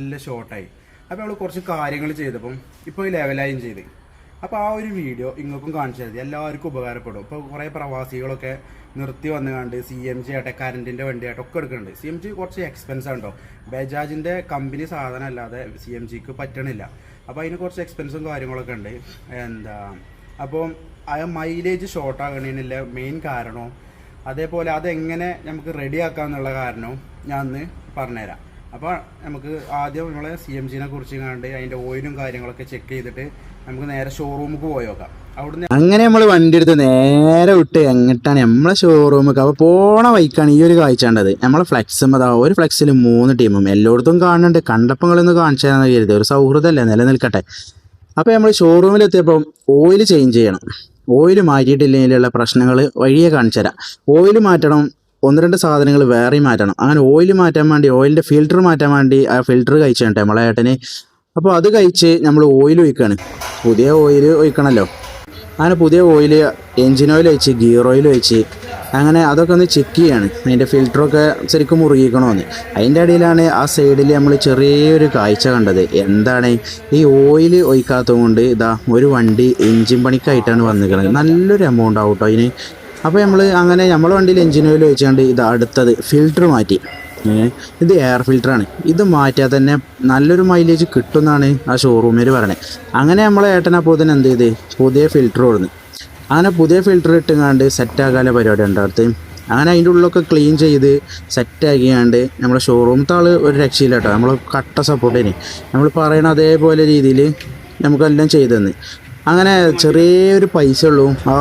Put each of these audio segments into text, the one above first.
നല്ല ഷോർട്ടായി. അപ്പോൾ നമ്മൾ കുറച്ച് കാര്യങ്ങൾ ചെയ്തപ്പം ഇപ്പോൾ ഈ ലെവലായും ചെയ്ത്. അപ്പോൾ ആ ഒരു വീഡിയോ ഇങ്ങൾക്കും കാണിച്ചു തരുന്നത് എല്ലാവർക്കും ഉപകാരപ്പെടും. ഇപ്പോൾ കുറേ പ്രവാസികളൊക്കെ നിർത്തി വന്നുകൊണ്ട് CNG ആട്ടെ കറണ്ടിൻ്റെ വണ്ടിയായിട്ട് ഒക്കെ എടുക്കുന്നുണ്ട്. CNG കുറച്ച് എക്സ്പെൻസ് ഉണ്ടോ, ബജാജിൻ്റെ കമ്പനി സാധനം അല്ലാതെ CNGക്ക് പറ്റണില്ല. അപ്പോൾ അതിന് കുറച്ച് എക്സ്പെൻസും കാര്യങ്ങളൊക്കെ ഉണ്ട്. അപ്പോൾ ആ മൈലേജ് ഷോർട്ട് ആകണതിനുള്ള മെയിൻ കാരണവും അതേപോലെ അതെങ്ങനെ നമുക്ക് റെഡിയാക്കാമെന്നുള്ള കാരണവും ഞാൻ ഒന്ന് പറഞ്ഞുതരാം. അപ്പോൾ നമുക്ക് ആദ്യം നമ്മളെ CNGനെ കുറിച്ച് കണ്ട് അതിൻ്റെ ഓയിലും കാര്യങ്ങളൊക്കെ ചെക്ക് ചെയ്തിട്ട് നമുക്ക് നേരെ ഷോറൂമിലേക്ക് പോയി നോക്കാം. അവിടുന്ന് അങ്ങനെ നമ്മൾ വണ്ടി എടുത്ത് നേരെ വിട്ട് എങ്ങിട്ടാണ് നമ്മളെ ഷോറൂമൊക്കെ. അപ്പോൾ പോണ വൈക്കാണ് ഈ ഒരു കാഴ്ച കണ്ടത്. നമ്മളെ ഫ്ലെക്സും അതാ ഒരു ഫ്ലെക്സിൽ 3 ടീമും എല്ലായിടത്തും കാണുന്നുണ്ട്. കണ്ടപ്പങ്ങളൊന്ന് കാണിച്ചു തരാന്ന് കരുതി, ഒരു സൗഹൃദമല്ലേ നിലനിൽക്കട്ടെ. അപ്പോൾ നമ്മൾ ഷോറൂമിലെത്തിയപ്പോൾ ഓയിൽ ചേഞ്ച് ചെയ്യണം. ഓയിൽ മാറ്റിയിട്ടില്ലെങ്കിലുള്ള പ്രശ്നങ്ങൾ വഴിയെ കാണിച്ചു തരാം. ഓയിൽ മാറ്റണം, 1-2 സാധനങ്ങൾ വേറെയും മാറ്റണം. അങ്ങനെ ഓയിൽ മാറ്റാൻ വേണ്ടി, ഓയിലിൻ്റെ ഫിൽറ്റർ മാറ്റാൻ വേണ്ടി ആ ഫിൽറ്റർ കഴിച്ചിട്ട് നമ്മളെ ഏട്ടന്. അപ്പോൾ അത് കഴിച്ച് നമ്മൾ ഓയിൽ ഒഴിക്കുകയാണ്. പുതിയ ഓയിൽ ഒഴിക്കണമല്ലോ. അങ്ങനെ പുതിയ ഓയിൽ, എൻജിൻ ഓയിൽ ഒഴിച്ച്, ഗിയർ ഓയിൽ ഒഴിച്ച്, അങ്ങനെ അതൊക്കെ ഒന്ന് ചെക്ക് ചെയ്യാണ്. അതിൻ്റെ ഫിൽറ്ററൊക്കെ ശരിക്കും മുറുകിക്കണമെന്ന്. അതിൻ്റെ ഇടയിലാണ് ആ സൈഡിൽ നമ്മൾ ചെറിയൊരു കാഴ്ച കണ്ടത്. എന്താണ്, ഈ ഓയിൽ ഒഴിക്കാത്തത് കൊണ്ട് ഇതാ ഒരു വണ്ടി എൻജിൻ പണിക്കായിട്ടാണ് വന്നിരിക്കുന്നത്. നല്ലൊരു എമൗണ്ട് ആവും കേട്ടോ അതിന്. അപ്പോൾ നമ്മളെ വണ്ടിയിൽ എൻജിൻ ഓയിൽ ഒഴിച്ചുകൊണ്ട് ഇത് അടുത്തത് ഫിൽറ്റർ മാറ്റി. ഇത് എയർ ഫിൽറ്ററാണ്. ഇത് മാറ്റിയാൽ തന്നെ നല്ലൊരു മൈലേജ് കിട്ടുമെന്നാണ് ആ ഷോറൂമിൽ പറയണത്. അങ്ങനെ നമ്മളെ ഏട്ടനപ്പോൾ തന്നെ എന്ത് ചെയ്ത് പുതിയ ഫിൽറ്റർ കൊടുന്ന്. അങ്ങനെ പുതിയ ഫിൽറ്റർ ഇട്ടുങ്ങാണ്ട് സെറ്റാക്കാനുള്ള പരിപാടി ഉണ്ട് അടുത്ത്. അങ്ങനെ അതിൻ്റെ ഉള്ളിലൊക്കെ ക്ലീൻ ചെയ്ത് സെറ്റാക്കിയാണ്ട് നമ്മളെ ഷോറൂമത്തെ ആൾ ഒരു രക്ഷയില്ല കേട്ടോ. നമ്മൾ കട്ട സപ്പോർട്ടിന് നമ്മൾ പറയണ അതേപോലെ രീതിയിൽ നമുക്കെല്ലാം ചെയ്തു തന്ന്. അങ്ങനെ ചെറിയൊരു പൈസ ഉള്ളൂ ആ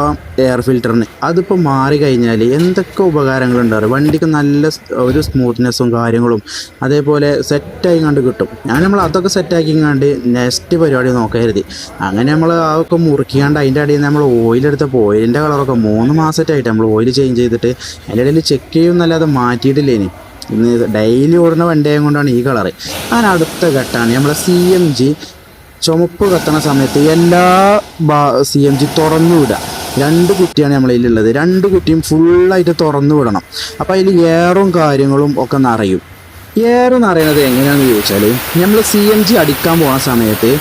എയർ ഫിൽറ്ററിന്. അതിപ്പോൾ മാറിക്കഴിഞ്ഞാൽ എന്തൊക്കെ ഉപകാരങ്ങളുണ്ടാവും. വണ്ടിക്ക് നല്ല ഒരു സ്മൂത്ത്നെസ്സും കാര്യങ്ങളും അതേപോലെ സെറ്റായി കണ്ട് കിട്ടും. നമ്മൾ അതൊക്കെ സെറ്റാക്കി കണ്ട് നെക്സ്റ്റ് പരിപാടി നോക്കരുത്. അങ്ങനെ നമ്മൾ അതൊക്കെ മുറുക്കിയാണ്ട് അതിൻ്റെ അടിയിൽ നമ്മൾ ഓയിലെടുത്തപ്പോൾ ഓയിലിൻ്റെ കളറൊക്കെ 3 മാസമായിട്ട് നമ്മൾ ഓയിൽ ചേഞ്ച് ചെയ്തിട്ട് അതിൻ്റെ ഇടയിൽ ചെക്ക് ചെയ്യും എന്നല്ലാതെ മാറ്റിയിട്ടില്ലേ. ഇന്ന് ഡെയിലി ഓടുന്ന വണ്ടിയായത് കൊണ്ടാണ് ഈ കളറ്. അങ്ങനെ അടുത്ത ഘട്ടമാണ് നമ്മളെ CNG ചുമപ്പ് കത്തണ സമയത്ത് എല്ലാ CNG തുറന്നു വിടുക. 2 കുറ്റിയാണ് നമ്മളതിലുള്ളത്. 2 കുറ്റിയും ഫുള്ളായിട്ട് തുറന്നു വിടണം. അപ്പോൾ അതിൽ എയറും കാര്യങ്ങളും ഒക്കെ നിറയും. എയർ നിറയുന്നത് എങ്ങനെയാണെന്ന് ചോദിച്ചാൽ, നമ്മൾ CNG അടിക്കാൻ പോകുന്ന സമയത്ത്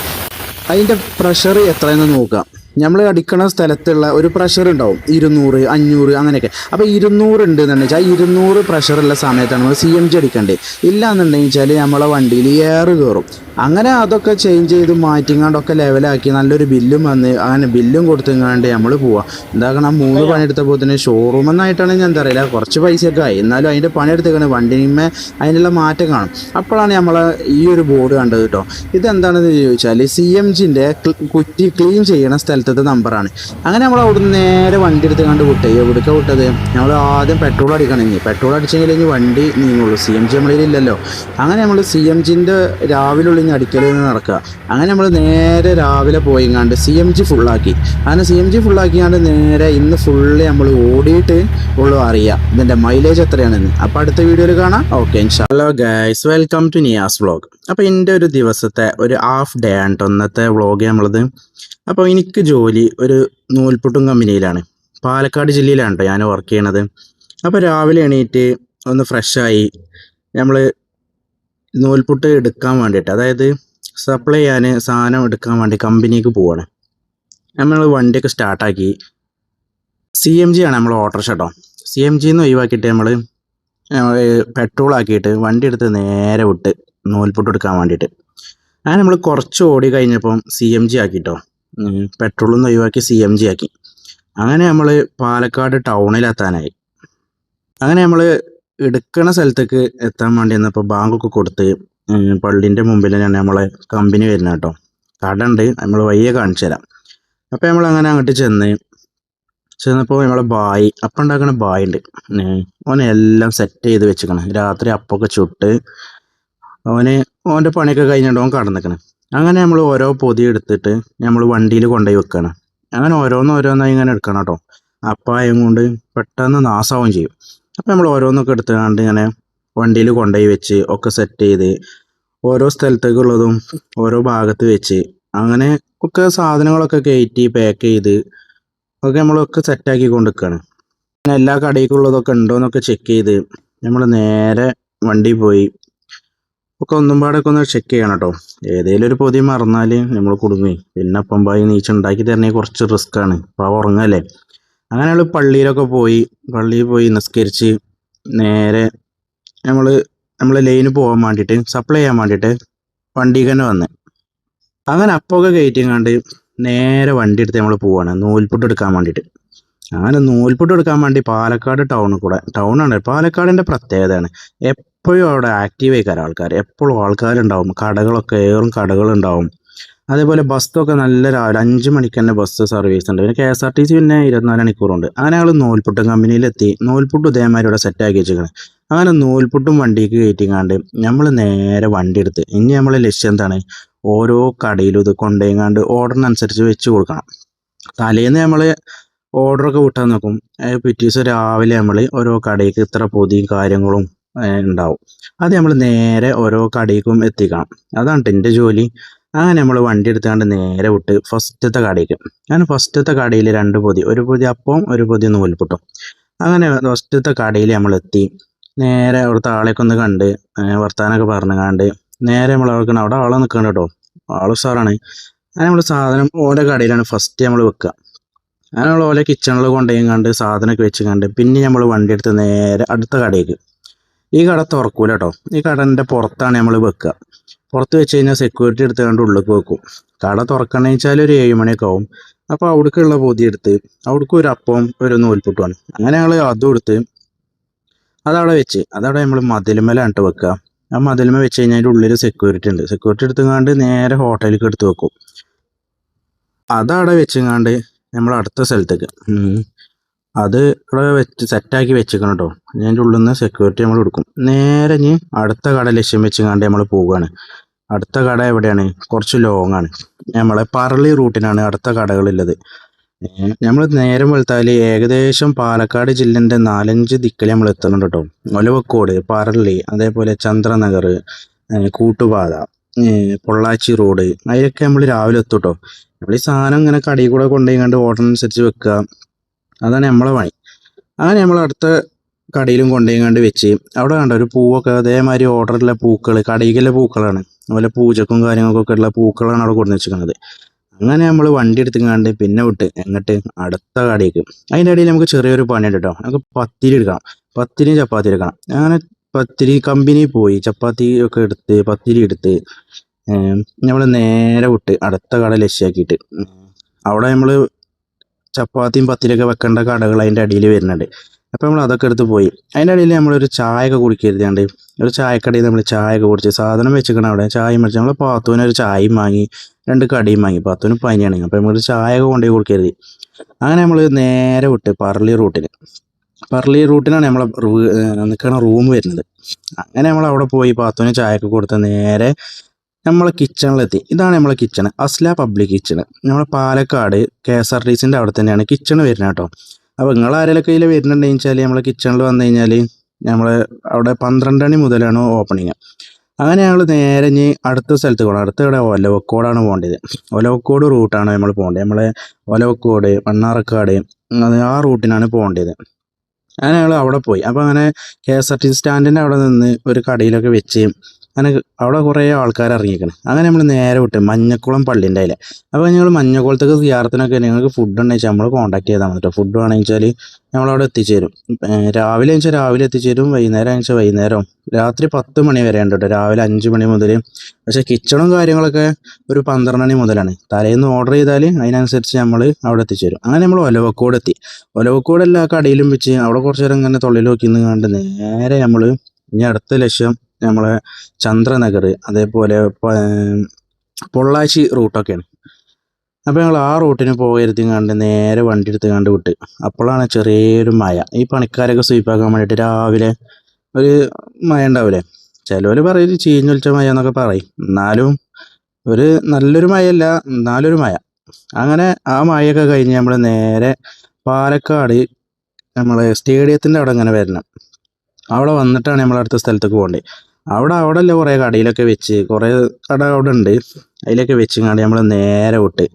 അതിൻ്റെ പ്രഷർ എത്രയെന്ന് നോക്കാം. നമ്മൾ അടിക്കണ സ്ഥലത്തുള്ള ഒരു പ്രഷർ ഉണ്ടാവും, 200, 500 അങ്ങനെയൊക്കെ. അപ്പോൾ 200 ഉണ്ടെന്ന് വെച്ചാൽ 200 പ്രഷറുള്ള സമയത്താണ് നമ്മൾ CNG അടിക്കേണ്ടത്. ഇല്ല എന്നുണ്ടെങ്കിൽ വെച്ചാൽ നമ്മളെ വണ്ടിയിൽ എയർ കയറും. അങ്ങനെ അതൊക്കെ ചേഞ്ച് ചെയ്ത് മാറ്റിങ്ങാണ്ടൊക്കെ ലെവലാക്കി നല്ലൊരു ബില്ലും വന്ന് അങ്ങനെ ബില്ലും കൊടുത്തുങ്ങാണ്ട് നമ്മൾ പോവാം. എന്താക്കണം 3 പണിയെടുത്തപ്പോൾ തന്നെ ഷോറൂം എന്നായിട്ടാണ് ഞാൻ എന്താ അറിയില്ല, കുറച്ച് പൈസയൊക്കെ ആയി. എന്നാലും അതിൻ്റെ പണിയെടുത്തേക്കാണ് വണ്ടിമേ അതിനുള്ള മാറ്റം കാണും. അപ്പോഴാണ് നമ്മൾ ഈ ഒരു ബോർഡ് കണ്ടത് കേട്ടോ. ഇതെന്താണെന്ന് ചോദിച്ചാൽ CNGൻ്റെ കുറ്റി ക്ലീൻ ചെയ്യണ സ്ഥലത്തെ നമ്പറാണ്. അങ്ങനെ നമ്മൾ അവിടുന്ന് നേരെ വണ്ടി എടുത്ത് കണ്ട് വിട്ടേ. എവിടേക്കാണ് വിട്ടത്? നമ്മൾ ആദ്യം പെട്രോൾ അടിക്കണം. പെട്രോൾ അടിച്ചെങ്കിൽ ഇനി വണ്ടി നീങ്ങുള്ളൂ. CNG നമ്മളിലില്ലല്ലോ. അങ്ങനെ നമ്മൾ CNGൻ്റെ രാവിലെ ഉള്ളിൽ അടിക്കലിൽ നിന്ന് നടക്കുക. അങ്ങനെ നമ്മൾ നേരെ രാവിലെ പോയിങ്ങാണ്ട് CNG ഫുള്ളാക്കി. അങ്ങനെ CNG ഫുള്ളാക്കിയാണ്ട് നേരെ ഇന്ന് ഫുള്ള് നമ്മൾ ഓടിയിട്ട് ഉള്ളൂ അറിയാം ഇതിൻ്റെ മൈലേജ് എത്രയാണെന്ന്. അപ്പോൾ അടുത്ത വീഡിയോയിൽ കാണാം. Okay, hello guys, welcome to Niyas vlog. അപ്പോൾ എൻ്റെ ഒരു ദിവസത്തെ ഒരു ഹാഫ് ഡേ ആണ് ഇന്നത്തെ വ്ളോഗ് നമ്മളത്. അപ്പോൾ എനിക്ക് ജോലി ഒരു നൂൽപുട്ടും കമ്പനിയിലാണ്. പാലക്കാട് ജില്ലയിലാണ് കേട്ടോ ഞാൻ വർക്ക് ചെയ്യണത്. അപ്പോൾ രാവിലെ എണീറ്റ് ഒന്ന് ഫ്രഷായി നമ്മൾ നൂൽപുട്ട് എടുക്കാൻ വേണ്ടിയിട്ട്, അതായത് സപ്ലൈ ചെയ്യാൻ സാധനം എടുക്കാൻ വേണ്ടി കമ്പനിക്ക് പോവാണ്. നമ്മൾ വണ്ടിയൊക്കെ സ്റ്റാർട്ടാക്കി. CNG ആണ് നമ്മൾ ഓട്ടോറിക്ഷ കേട്ടോ. CNGന്ന് ഒഴിവാക്കിയിട്ട് നമ്മൾ പെട്രോൾ ആക്കിയിട്ട് വണ്ടി എടുത്ത് നേരെ വിട്ട് നൂൽപുട്ട് എടുക്കാൻ വേണ്ടിയിട്ട്. അങ്ങനെ നമ്മൾ കുറച്ച് ഓടി കഴിഞ്ഞപ്പം CNG ആക്കിട്ടോ. പെട്രോളിൽ നിന്ന് ഒഴിവാക്കി CNG ആക്കി. അങ്ങനെ നമ്മൾ പാലക്കാട് ടൗണിലെത്താനായി. അങ്ങനെ നമ്മൾ എടുക്കണ സ്ഥലത്തേക്ക് എത്താൻ വേണ്ടി വന്നപ്പോൾ ബാങ്കൊക്കെ കൊടുത്ത് പള്ളീൻ്റെ മുമ്പിൽ തന്നെ നമ്മളെ കമ്പനി വരുന്ന കേട്ടോ. കട ഉണ്ട്, നമ്മൾ വയ്യെ കാണിച്ചു തരാം. അപ്പോൾ നമ്മൾ അങ്ങനെ അങ്ങോട്ട് ചെന്നപ്പോൾ നമ്മളെ ബായി അപ്പം ഉണ്ടാക്കണ ബായി ഉണ്ട്. ഓനെല്ലാം സെറ്റ് ചെയ്ത് വെച്ചിക്കണം. രാത്രി അപ്പമൊക്കെ ചുട്ട് ഓൻ്റെ പണിയൊക്കെ കഴിഞ്ഞിട്ട് ഓൻ കടന്നിക്കണം. അങ്ങനെ നമ്മൾ ഓരോ പൊതി എടുത്തിട്ട് നമ്മൾ വണ്ടിയിൽ കൊണ്ടുപോയി വെക്കണം. അങ്ങനെ ഓരോന്നായി ഇങ്ങനെ എടുക്കണം കേട്ടോ. അപ്പായം കൊണ്ട് പെട്ടെന്ന് നാശാവും ചെയ്യും. അപ്പോൾ നമ്മൾ ഓരോന്നൊക്കെ എടുത്തുകൊണ്ട് ഇങ്ങനെ വണ്ടിയിൽ കൊണ്ടുപോയി വെച്ച് ഒക്കെ സെറ്റ് ചെയ്ത് ഓരോ സ്ഥലത്തേക്കുള്ളതും ഓരോ ഭാഗത്ത് വെച്ച് അങ്ങനെ ഒക്കെ സാധനങ്ങളൊക്കെ കയറ്റി പാക്ക് ചെയ്ത് ഒക്കെ നമ്മളൊക്കെ സെറ്റാക്കി കൊണ്ടിരിക്കുകയാണ്. അങ്ങനെ എല്ലാ കടയിലേക്കുള്ളതൊക്കെ ഉണ്ടോ എന്നൊക്കെ ചെക്ക് ചെയ്ത് നമ്മൾ നേരെ വണ്ടി പോയി ഒക്കെ ഒന്നും പാടൊക്കെ ഒന്ന് ചെക്ക് ചെയ്യണം കേട്ടോ. ഏതെങ്കിലും ഒരു പൊതി മറന്നാൽ നമ്മൾ കുടുങ്ങി. പിന്നെ അപ്പം പായി നീച്ചുണ്ടാക്കി തരണമെങ്കിൽ കുറച്ച് റിസ്ക്കാണ്. അപ്പോൾ ഉറങ്ങല്ലേ. അങ്ങനെ ഞങ്ങൾ പള്ളിയിൽ പോയി നിസ്കരിച്ച് നേരെ നമ്മൾ ലൈന് പോകാൻ വേണ്ടിയിട്ട് സപ്ലൈ ചെയ്യാൻ വേണ്ടിയിട്ട് വണ്ടിക്ക് തന്നെ വന്ന്. അങ്ങനെ അപ്പമൊക്കെ കയറ്റിങ്ങാണ്ട് നേരെ വണ്ടി എടുത്ത് നമ്മൾ പോവാണ് നൂൽപുട്ട് എടുക്കാൻ വേണ്ടിയിട്ട്. അങ്ങനെ നൂൽപുട്ട് എടുക്കാൻ വേണ്ടി പാലക്കാട് ടൗണാണ്. പാലക്കാടിൻ്റെ പ്രത്യേകതയാണ് എപ്പോഴും അവിടെ ആക്റ്റീവ് ആയിക്കാരം ആൾക്കാർ. എപ്പോഴും ആൾക്കാരുണ്ടാവും. കടകളുണ്ടാവും. അതേപോലെ ബസ്സൊക്കെ നല്ല രാവിലെ 5 മണിക്ക് തന്നെ ബസ് സർവീസ് ഉണ്ട്. പിന്നെ KSRTC പിന്നെ 24 മണിക്കൂറുണ്ട്. അങ്ങനെ ഞങ്ങൾ നൂൽപുട്ടും കമ്പനിയിലെത്തി. നൂൽപുട്ട് ഇതേമാതിരി ഇവിടെ സെറ്റാക്കി വെച്ചിരിക്കണം. അങ്ങനെ നൂൽപുട്ടും വണ്ടിക്ക് കയറ്റിങ്ങാണ്ട് നമ്മൾ നേരെ വണ്ടി എടുത്ത് ഇനി നമ്മളെ ലക്ഷ്യം എന്താണ്, ഓരോ കടയിലും ഇത് കൊണ്ടുപോയിങ്ങാണ്ട് ഓർഡറിനനുസരിച്ച് വെച്ച് കൊടുക്കണം. തലേന്ന് നമ്മൾ ഓർഡറൊക്കെ വിട്ടാൽ നോക്കും. പിറ്റേ ദിവസം രാവിലെ നമ്മൾ ഓരോ കടയ്ക്ക് ഇത്ര പൊതിയും കാര്യങ്ങളും ഉണ്ടാവും. അത് നമ്മൾ നേരെ ഓരോ കടയ്ക്കും എത്തിക്കണം. അതാണ് എൻ്റെ ജോലി. അങ്ങനെ നമ്മൾ വണ്ടി എടുത്തുകൊണ്ട് നേരെ വിട്ട് ഫസ്റ്റത്തെ കടയ്ക്ക്. അങ്ങനെ ഫസ്റ്റത്തെ കടയിൽ 2 പൊതി, ഒരു പൊതി അപ്പവും ഒരു പൊതി നൂൽപുട്ടും. അങ്ങനെ ഫസ്റ്റത്തെ കടയിൽ നമ്മൾ എത്തി. നേരെ അവിടുത്തെ ആളെയൊക്കെ ഒന്ന് കണ്ട് വർത്താനൊക്കെ പറഞ്ഞുകൊണ്ട് നേരെ നമ്മൾ അവിടെ ആളെ നിൽക്കണം കേട്ടോ. ആൾ ഉഷാറാണ്. അങ്ങനെ നമ്മൾ സാധനം ഓരോ കടയിലാണ് ഫസ്റ്റ് നമ്മൾ വെക്കുക. അങ്ങനെ നമ്മൾ ഓരോ കിച്ചണിൽ കൊണ്ടുപോയി സാധനമൊക്കെ വെച്ച് കണ്ട് പിന്നെ നമ്മൾ വണ്ടി എടുത്ത് നേരെ അടുത്ത കടയ്ക്ക്. ഈ കട തുറക്കൂല കേട്ടോ. ഈ കടൻ്റെ പുറത്താണ് നമ്മൾ വെക്കുക. പുറത്ത് വെച്ച് കഴിഞ്ഞാൽ സെക്യൂരിറ്റി എടുത്തുകൊണ്ട് ഉള്ളിലേക്ക് വെക്കും. കട തുറക്കണമെന്ന് വെച്ചാൽ ഒരു 7 മണിയൊക്കെ ആവും. അപ്പോൾ അവിടേക്കുള്ള പൊതി എടുത്ത് അവിടേക്ക് ഒരു അപ്പവും ഒരു നൂൽപുട്ടുമാണ്. അങ്ങനെ ഞങ്ങൾ അതും എടുത്ത് അതവിടെ നമ്മൾ മതിലുമേലാണ് ഇട്ട് വെക്കുക. ആ മതിലുമ വെച്ച് കഴിഞ്ഞാൽ അതിൻ്റെ ഉള്ളിൽ സെക്യൂരിറ്റി ഉണ്ട്. സെക്യൂരിറ്റി എടുത്തുകൊണ്ട് നേരെ ഹോട്ടലിലേക്ക് എടുത്ത് വെക്കും. അതവിടെ വെച്ചുകൊണ്ട് നമ്മൾ അടുത്ത സ്ഥലത്തേക്ക് അത് ഇവിടെ വെച്ച് സെറ്റാക്കി വെച്ചിരിക്കണം കേട്ടോ. അതിൻ്റെ ഉള്ളിൽ നിന്ന് സെക്യൂരിറ്റി നമ്മൾ എടുക്കും. നേരെ ഇനി അടുത്ത കട ലക്ഷ്യം വെച്ചുകൊണ്ട് നമ്മൾ പോവുകയാണ്. അടുത്ത കട എവിടെയാണ്? കുറച്ച് ലോങ് ആണ്. നമ്മളെ പറളി റൂട്ടിനാണ് അടുത്ത കടകളുള്ളത്. നമ്മൾ നേരം വെളുത്താൽ ഏകദേശം പാലക്കാട് ജില്ലേൻ്റെ 4-5 ദിക്കിൽ നമ്മൾ എത്തുന്നുണ്ട് കേട്ടോ. ഒലവക്കോട്, പറളി, അതേപോലെ ചന്ദ്രനഗർ, കൂട്ടുപാത, പൊള്ളാച്ചി റോഡ്, അതിലൊക്കെ നമ്മൾ രാവിലെ എത്തും കേട്ടോ. നമ്മൾ ഈ സാധനം ഇങ്ങനെ കടയിൽ കൂടെ കൊണ്ടുപോയി ഓർഡറിനനുസരിച്ച് വെക്കുക. അതാണ് നമ്മളെ പണി. അങ്ങനെ നമ്മൾ അടുത്ത കടയിലും കൊണ്ടുപോയി വെച്ച് അവിടെ കണ്ട ഒരു പൂവൊക്കെ അതേമാതിരി ഓർഡറിലെ പൂക്കൾ, കടയിലെ പൂക്കളാണ്. അതുപോലെ പൂജക്കും കാര്യങ്ങൾക്കൊക്കെ ഉള്ള പൂക്കളാണ് അവിടെ കൊണ്ടു വെച്ചിരിക്കുന്നത്. അങ്ങനെ നമ്മൾ വണ്ടി എടുത്തുകൊണ്ട് പിന്നെ വിട്ട് എങ്ങോട്ട് അടുത്ത കടയ്ക്ക്. അതിൻ്റെ ഇടയിൽ നമുക്ക് ചെറിയൊരു പണിയുണ്ട് കേട്ടോ. നമുക്ക് പത്തിരി എടുക്കണം. പത്തിരിയും ചപ്പാത്തി എടുക്കണം. അങ്ങനെ പത്തിരി കമ്പനി പോയി ചപ്പാത്തി ഒക്കെ എടുത്ത് പത്തിരി എടുത്ത് നമ്മൾ നേരെ വിട്ട് അടുത്ത കട ലക്ഷ്യമാക്കിയിട്ട് അവിടെ നമ്മൾ ചപ്പാത്തിയും പത്തിരിയൊക്കെ വെക്കേണ്ട കടകൾ അതിൻ്റെ അടിയിൽ വരുന്നുണ്ട്. അപ്പോൾ നമ്മൾ അതൊക്കെ എടുത്ത് പോയി. അതിൻ്റെ ഇടയിൽ നമ്മളൊരു ചായയൊക്കെ കുടിക്കരുതാണ്ട് ഒരു ചായക്കടയിൽ നമ്മൾ ചായയൊക്കെ കുടിച്ച് സാധനം വെച്ചിരിക്കണം. അവിടെ ചായ മേടിച്ച് നമ്മൾ പാത്തുവിന് ഒരു ചായയും വാങ്ങി 2 കടിയും വാങ്ങി. പാത്തുവിന് പനിയാണ്. അപ്പോൾ നമ്മൾ ചായയൊക്കെ കൊണ്ടുപോയി കൊടുക്കരുത്. അങ്ങനെ നമ്മൾ നേരെ വിട്ട് പറളി റൂട്ടിനാണ് നമ്മളെ നിൽക്കുന്ന റൂം വരുന്നത്. അങ്ങനെ നമ്മൾ അവിടെ പോയി പാത്തുവിന് ചായയൊക്കെ കൊടുത്ത് നേരെ നമ്മളെ കിച്ചണിലെത്തി. ഇതാണ് നമ്മളെ കിച്ചൺ, അസ്ല പബ്ലിക് കിച്ചൺ. നമ്മളെ പാലക്കാട് KSRTCൻ്റെ അവിടെ തന്നെയാണ് കിച്ചൺ വരുന്നത് കേട്ടോ. അപ്പോൾ നിങ്ങൾ ആരെങ്കിലൊക്കെ ഇതിൽ വരുന്നുണ്ടെന്ന് വെച്ചാൽ നമ്മളെ കിച്ചണിൽ വന്നു കഴിഞ്ഞാൽ നമ്മളെ അവിടെ 12 മണി മുതലാണ് ഓപ്പണിങ്. അങ്ങനെ ഞങ്ങൾ നേരെ ഇനി അടുത്ത സ്ഥലത്ത് പോകണം. അടുത്ത ഇവിടെ ഒലവക്കോടാണ് പോകേണ്ടത്. ഒലവക്കോട് റൂട്ടാണ് നമ്മൾ പോകേണ്ടത്. നമ്മളെ ഒലവക്കോട്, മണ്ണാർക്കാട് ആ റൂട്ടിനാണ് പോകേണ്ടത്. അങ്ങനെ ഞങ്ങൾ അവിടെ പോയി. അപ്പോൾ അങ്ങനെ KSRTC സ്റ്റാൻഡിൻ്റെ അവിടെ നിന്ന് ഒരു കടയിലൊക്കെ വെച്ച് അങ്ങനെ അവിടെ കുറേ ആൾക്കാർ ഇറങ്ങിയിരിക്കണം. അങ്ങനെ നമ്മൾ നേരെ വിട്ട് മഞ്ഞക്കുളം പള്ളീൻ്റെ അതിലെ. അപ്പോൾ ഞങ്ങൾ മഞ്ഞക്കുളത്തേക്ക് സിയാറത്തിനൊക്കെ നിങ്ങൾക്ക് ഫുഡ് ഉണ്ടെന്ന് വെച്ചാൽ നമ്മൾ കോൺടാക്ട് ചെയ്താൽ മതി കേട്ടോ. ഫുഡ് വേണമെന്ന് വെച്ചാൽ നമ്മളവിടെ എത്തിച്ചേരും. രാവിലെ വെച്ചാൽ രാവിലെ എത്തിച്ചേരും, വൈകുന്നേരം വെച്ചാൽ വൈകുന്നേരം. രാത്രി 10 മണി വരെ ഉണ്ട് കേട്ടോ, രാവിലെ 5 മണി മുതൽ. പക്ഷേ കിച്ചണും കാര്യങ്ങളൊക്കെ ഒരു 12 മണി മുതലാണ്. തലേന്ന് ഓർഡർ ചെയ്താൽ അതിനനുസരിച്ച് നമ്മൾ അവിടെ എത്തിച്ചേരും. അങ്ങനെ നമ്മൾ ഒലവക്കോട് എത്തി. ഒലവക്കോട് എല്ലാ കടയിലും വെച്ച് അവിടെ കുറച്ച് നേരം ഇങ്ങനെ തൊള്ളിൽ നോക്കി നിന്ന് കണ്ട് നേരെ നമ്മൾ ഇനി അടുത്ത ലക്ഷ്യം നമ്മളെ ചന്ദ്രനഗർ അതേപോലെ പൊള്ളാച്ചി റൂട്ടൊക്കെയാണ്. അപ്പോൾ ഞങ്ങൾ ആ റൂട്ടിന് പോകരുത് കണ്ട് നേരെ വണ്ടി എടുത്ത് കണ്ട് വിട്ട്. അപ്പോഴാണ് ചെറിയൊരു മഴ. ഈ പണിക്കാരൊക്കെ സ്വീപ്പാക്കാൻ വേണ്ടിയിട്ട് രാവിലെ ഒരു മഴ ഉണ്ടാവില്ലേ, ചിലവർ പറയും ചീഞ്ഞൊലിച്ച മഴ എന്നൊക്കെ പറയും. എന്നാലും ഒരു നല്ലൊരു മഴയല്ല, എന്നാലൊരു മഴ. അങ്ങനെ ആ മഴയൊക്കെ കഴിഞ്ഞ് നമ്മൾ നേരെ പാലക്കാട് നമ്മളെ സ്റ്റേഡിയത്തിൻ്റെ അവിടെ ഇങ്ങനെ വരണം. അവിടെ വന്നിട്ടാണ് നമ്മൾ അടുത്ത സ്ഥലത്തേക്ക് പോകേണ്ടത്. അവിടെ അല്ല കുറേ കടയിലൊക്കെ വെച്ച് കുറേ കട അവിടെ ഉണ്ട്. അതിലൊക്കെ വെച്ചിങ്ങാണ്ട് നമ്മൾ നേരെ വിട്ട്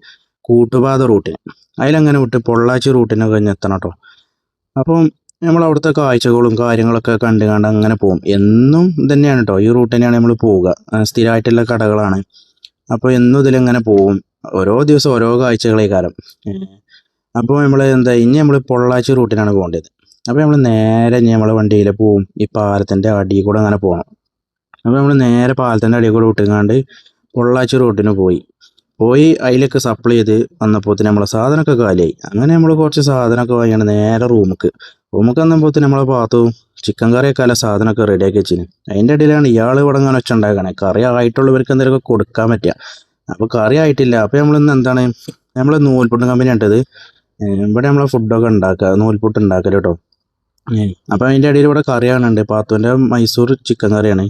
കൂട്ടുപാത റൂട്ടിന് അതിലങ്ങനെ വിട്ട് പൊള്ളാച്ചി റൂട്ടിനൊക്കെ കഴിഞ്ഞ് എത്തണം കേട്ടോ. അപ്പം നമ്മൾ അവിടുത്തെ കാഴ്ചകളും കാര്യങ്ങളൊക്കെ കണ്ട് കണ്ട് അങ്ങനെ പോകും. എന്നും ഇതന്നെയാണ് കേട്ടോ, ഈ റൂട്ട് തന്നെയാണ് നമ്മൾ പോവുക. സ്ഥിരമായിട്ടുള്ള കടകളാണ്. അപ്പോൾ എന്നും ഇതിലിങ്ങനെ പോകും. ഓരോ ദിവസം ഓരോ കാഴ്ചകളെ കാലം. അപ്പോൾ നമ്മൾ എന്താ ഇനി നമ്മൾ പൊള്ളാച്ചി റൂട്ടിനാണ് പോകേണ്ടത്. അപ്പോൾ നമ്മൾ നേരെ ഇനി നമ്മളെ വണ്ടിയിൽ പോവും. ഈ പാലത്തിൻ്റെ അടിയിൽ കൂടെ അങ്ങനെ പോകണം. അപ്പോൾ നമ്മൾ നേരെ പാലത്തിൻ്റെ അടിയിൽ കൂടെ വിട്ടുങ്ങാണ്ട് പൊള്ളാച്ചി റൂട്ടിന് പോയി അതിലേക്ക് സപ്ലൈ ചെയ്ത് വന്നപ്പോൾ നമ്മളെ സാധനമൊക്കെ കാലിയായി. അങ്ങനെ നമ്മൾ കുറച്ച് സാധനമൊക്കെ വാങ്ങിയാണ് നേരെ റൂമിക്ക് വന്നപ്പോൾ നമ്മളെ ഭാഗത്തു ചിക്കൻ കറിയൊക്കെ അല്ല സാധനമൊക്കെ റെഡിയാക്കി വെച്ചിന്. അതിൻ്റെ ഇടയിലാണ് ഇയാൾ ഇവിടെ അങ്ങനെ വെച്ച് ഉണ്ടാക്കണേ. കറി ആയിട്ടുള്ളവർക്ക് എന്തെങ്കിലുമൊക്കെ കൊടുക്കാൻ പറ്റുക. അപ്പോൾ കറി ആയിട്ടില്ല. അപ്പോൾ നമ്മളിന്ന് എന്താണ് നമ്മൾ നൂൽപുട്ട് കമ്പനി ഇട്ടത്. ഇവിടെ നമ്മളെ ഫുഡൊക്കെ ഉണ്ടാക്കുക, നൂൽപുട്ട് ഉണ്ടാക്കൽ കേട്ടോ. അപ്പോൾ അതിൻ്റെ ഇടയിൽ ഇവിടെ കറി കാണുന്നുണ്ട്. പാത്തുവിൻ്റെ മൈസൂർ ചിക്കൻ കറിയാണ്.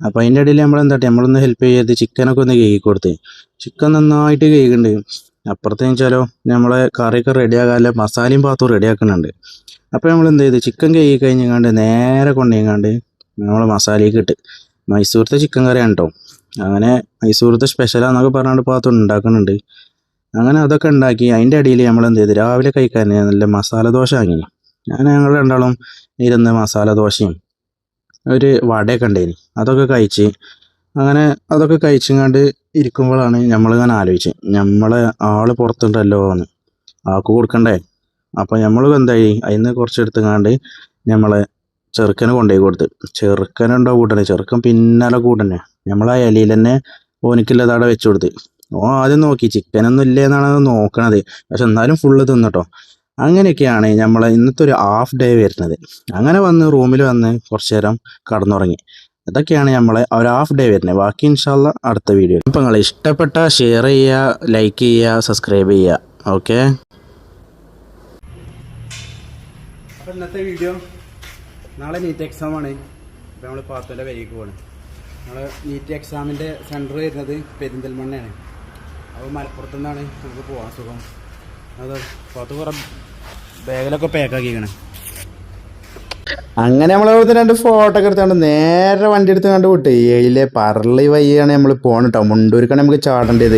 അപ്പോൾ അതിൻ്റെ ഇടയിൽ നമ്മളൊന്ന് ഹെൽപ്പ് ചെയ്ത് ചിക്കനൊക്കെ ഒന്ന് കേക്ക് കൊടുത്ത്. ചിക്കൻ നന്നായിട്ട് കേൾക്കുന്നുണ്ട്. അപ്പുറത്തേന്ന് വെച്ചാലോ നമ്മളെ കറിയൊക്കെ റെഡിയാകാതെ മസാലയും പാത്തും റെഡിയാക്കുന്നുണ്ട്. അപ്പോൾ നമ്മൾ എന്ത് ചെയ്ത് ചിക്കൻ കേക്ക് കഴിഞ്ഞാണ്ട് നേരെ കൊണ്ടുപോയിങ്ങാണ്ട് നമ്മൾ മസാലയ്ക്ക് ഇട്ട് മൈസൂരത്തെ ചിക്കൻ കറിയാണ് കേട്ടോ. അങ്ങനെ മൈസൂരത്തെ സ്പെഷ്യലാന്നൊക്കെ പറഞ്ഞാണ്ട് പാത്തു ഉണ്ടാക്കുന്നുണ്ട്. അങ്ങനെ അതൊക്കെ ഉണ്ടാക്കി അതിൻ്റെ ഇടയിൽ നമ്മൾ എന്ത് ചെയ്ത് രാവിലെ കഴിക്കാൻ നല്ല മസാല ദോശ വാങ്ങി. ഞങ്ങൾ രണ്ടാളും ഇരുന്ന് മസാല ദോശയും ഒരു വടയൊക്കെ ഉണ്ടായിന്. അതൊക്കെ കഴിച്ച് അങ്ങനെ അതൊക്കെ കഴിച്ചങ്ങാണ്ട് ഇരിക്കുമ്പോഴാണ് നമ്മളിങ്ങനെ ആലോചിച്ച് നമ്മളെ ആള് പുറത്തുണ്ടല്ലോ എന്ന് ആൾക്ക് കൊടുക്കണ്ടേ. അപ്പോൾ നമ്മൾ എന്തായി അതിന് കുറച്ചെടുത്തുങ്ങാണ്ട് നമ്മളെ ചെറുക്കന് കൊണ്ടുപോയി കൊടുത്ത്. ചെറുക്കനുണ്ടോ കൂട്ടനെ, ചെറുക്കൻ പിന്നാലെ കൂട്ടനെ നമ്മളാ ഇലയിൽ തന്നെ ഓനിക്കില്ലത് അവിടെ വെച്ച് കൊടുത്ത്. ഓ ആദ്യം നോക്കി ചിക്കനൊന്നും ഇല്ലേ എന്നാണ് നോക്കണത്. പക്ഷെ എന്നാലും ഫുള്ള് തിന്നട്ടോ. അങ്ങനെയൊക്കെയാണ് നമ്മളെ ഇന്നത്തെ ഒരു ഹാഫ് ഡേ വരുന്നത്. അങ്ങനെ വന്ന് റൂമിൽ വന്ന് കുറച്ചു നേരം കടന്നുറങ്ങി. ഇതൊക്കെയാണ് നമ്മളെ ഒരു ഹാഫ് ഡേ വരുന്നത്. ബാക്കി ഇൻഷാല്ല അടുത്ത വീഡിയോ. അപ്പം നിങ്ങൾ ഇഷ്ടപ്പെട്ട ഷെയർ ചെയ്യുക, ലൈക്ക് ചെയ്യുക, സബ്സ്ക്രൈബ് ചെയ്യുക. ഓക്കെ. അപ്പോൾ ഇന്നത്തെ വീഡിയോ നാളെ നീറ്റ് എക്സാമാണ്. അപ്പോൾ നമ്മൾ പാത്തോലെ വരിക്ക് പോകണം. നമ്മൾ നീറ്റ് എക്സാമിൻ്റെ സെൻറ്റർ വരുന്നത് പെരിന്തൽമണ്ണയാണ്. അപ്പോൾ മലപ്പുറത്തു നിന്നാണ് നമുക്ക് പോകാൻ സുഖം. അത് പാത്ത് കുറേ ബാഗിലൊക്കെ പാക്കാക്കിക്കണം. അങ്ങനെ നമ്മളവിടുത്തെ 2 ഫോട്ടോ ഒക്കെ എടുത്താണ്ട് നേരെ വണ്ടി എടുത്ത് കണ്ട് വിട്ട് ഏഴിലെ പറളി വഴിയാണ് നമ്മൾ പോകണം കേട്ടോ. മുണ്ടൂർക്കാണ് നമുക്ക് ചാടേണ്ടത്.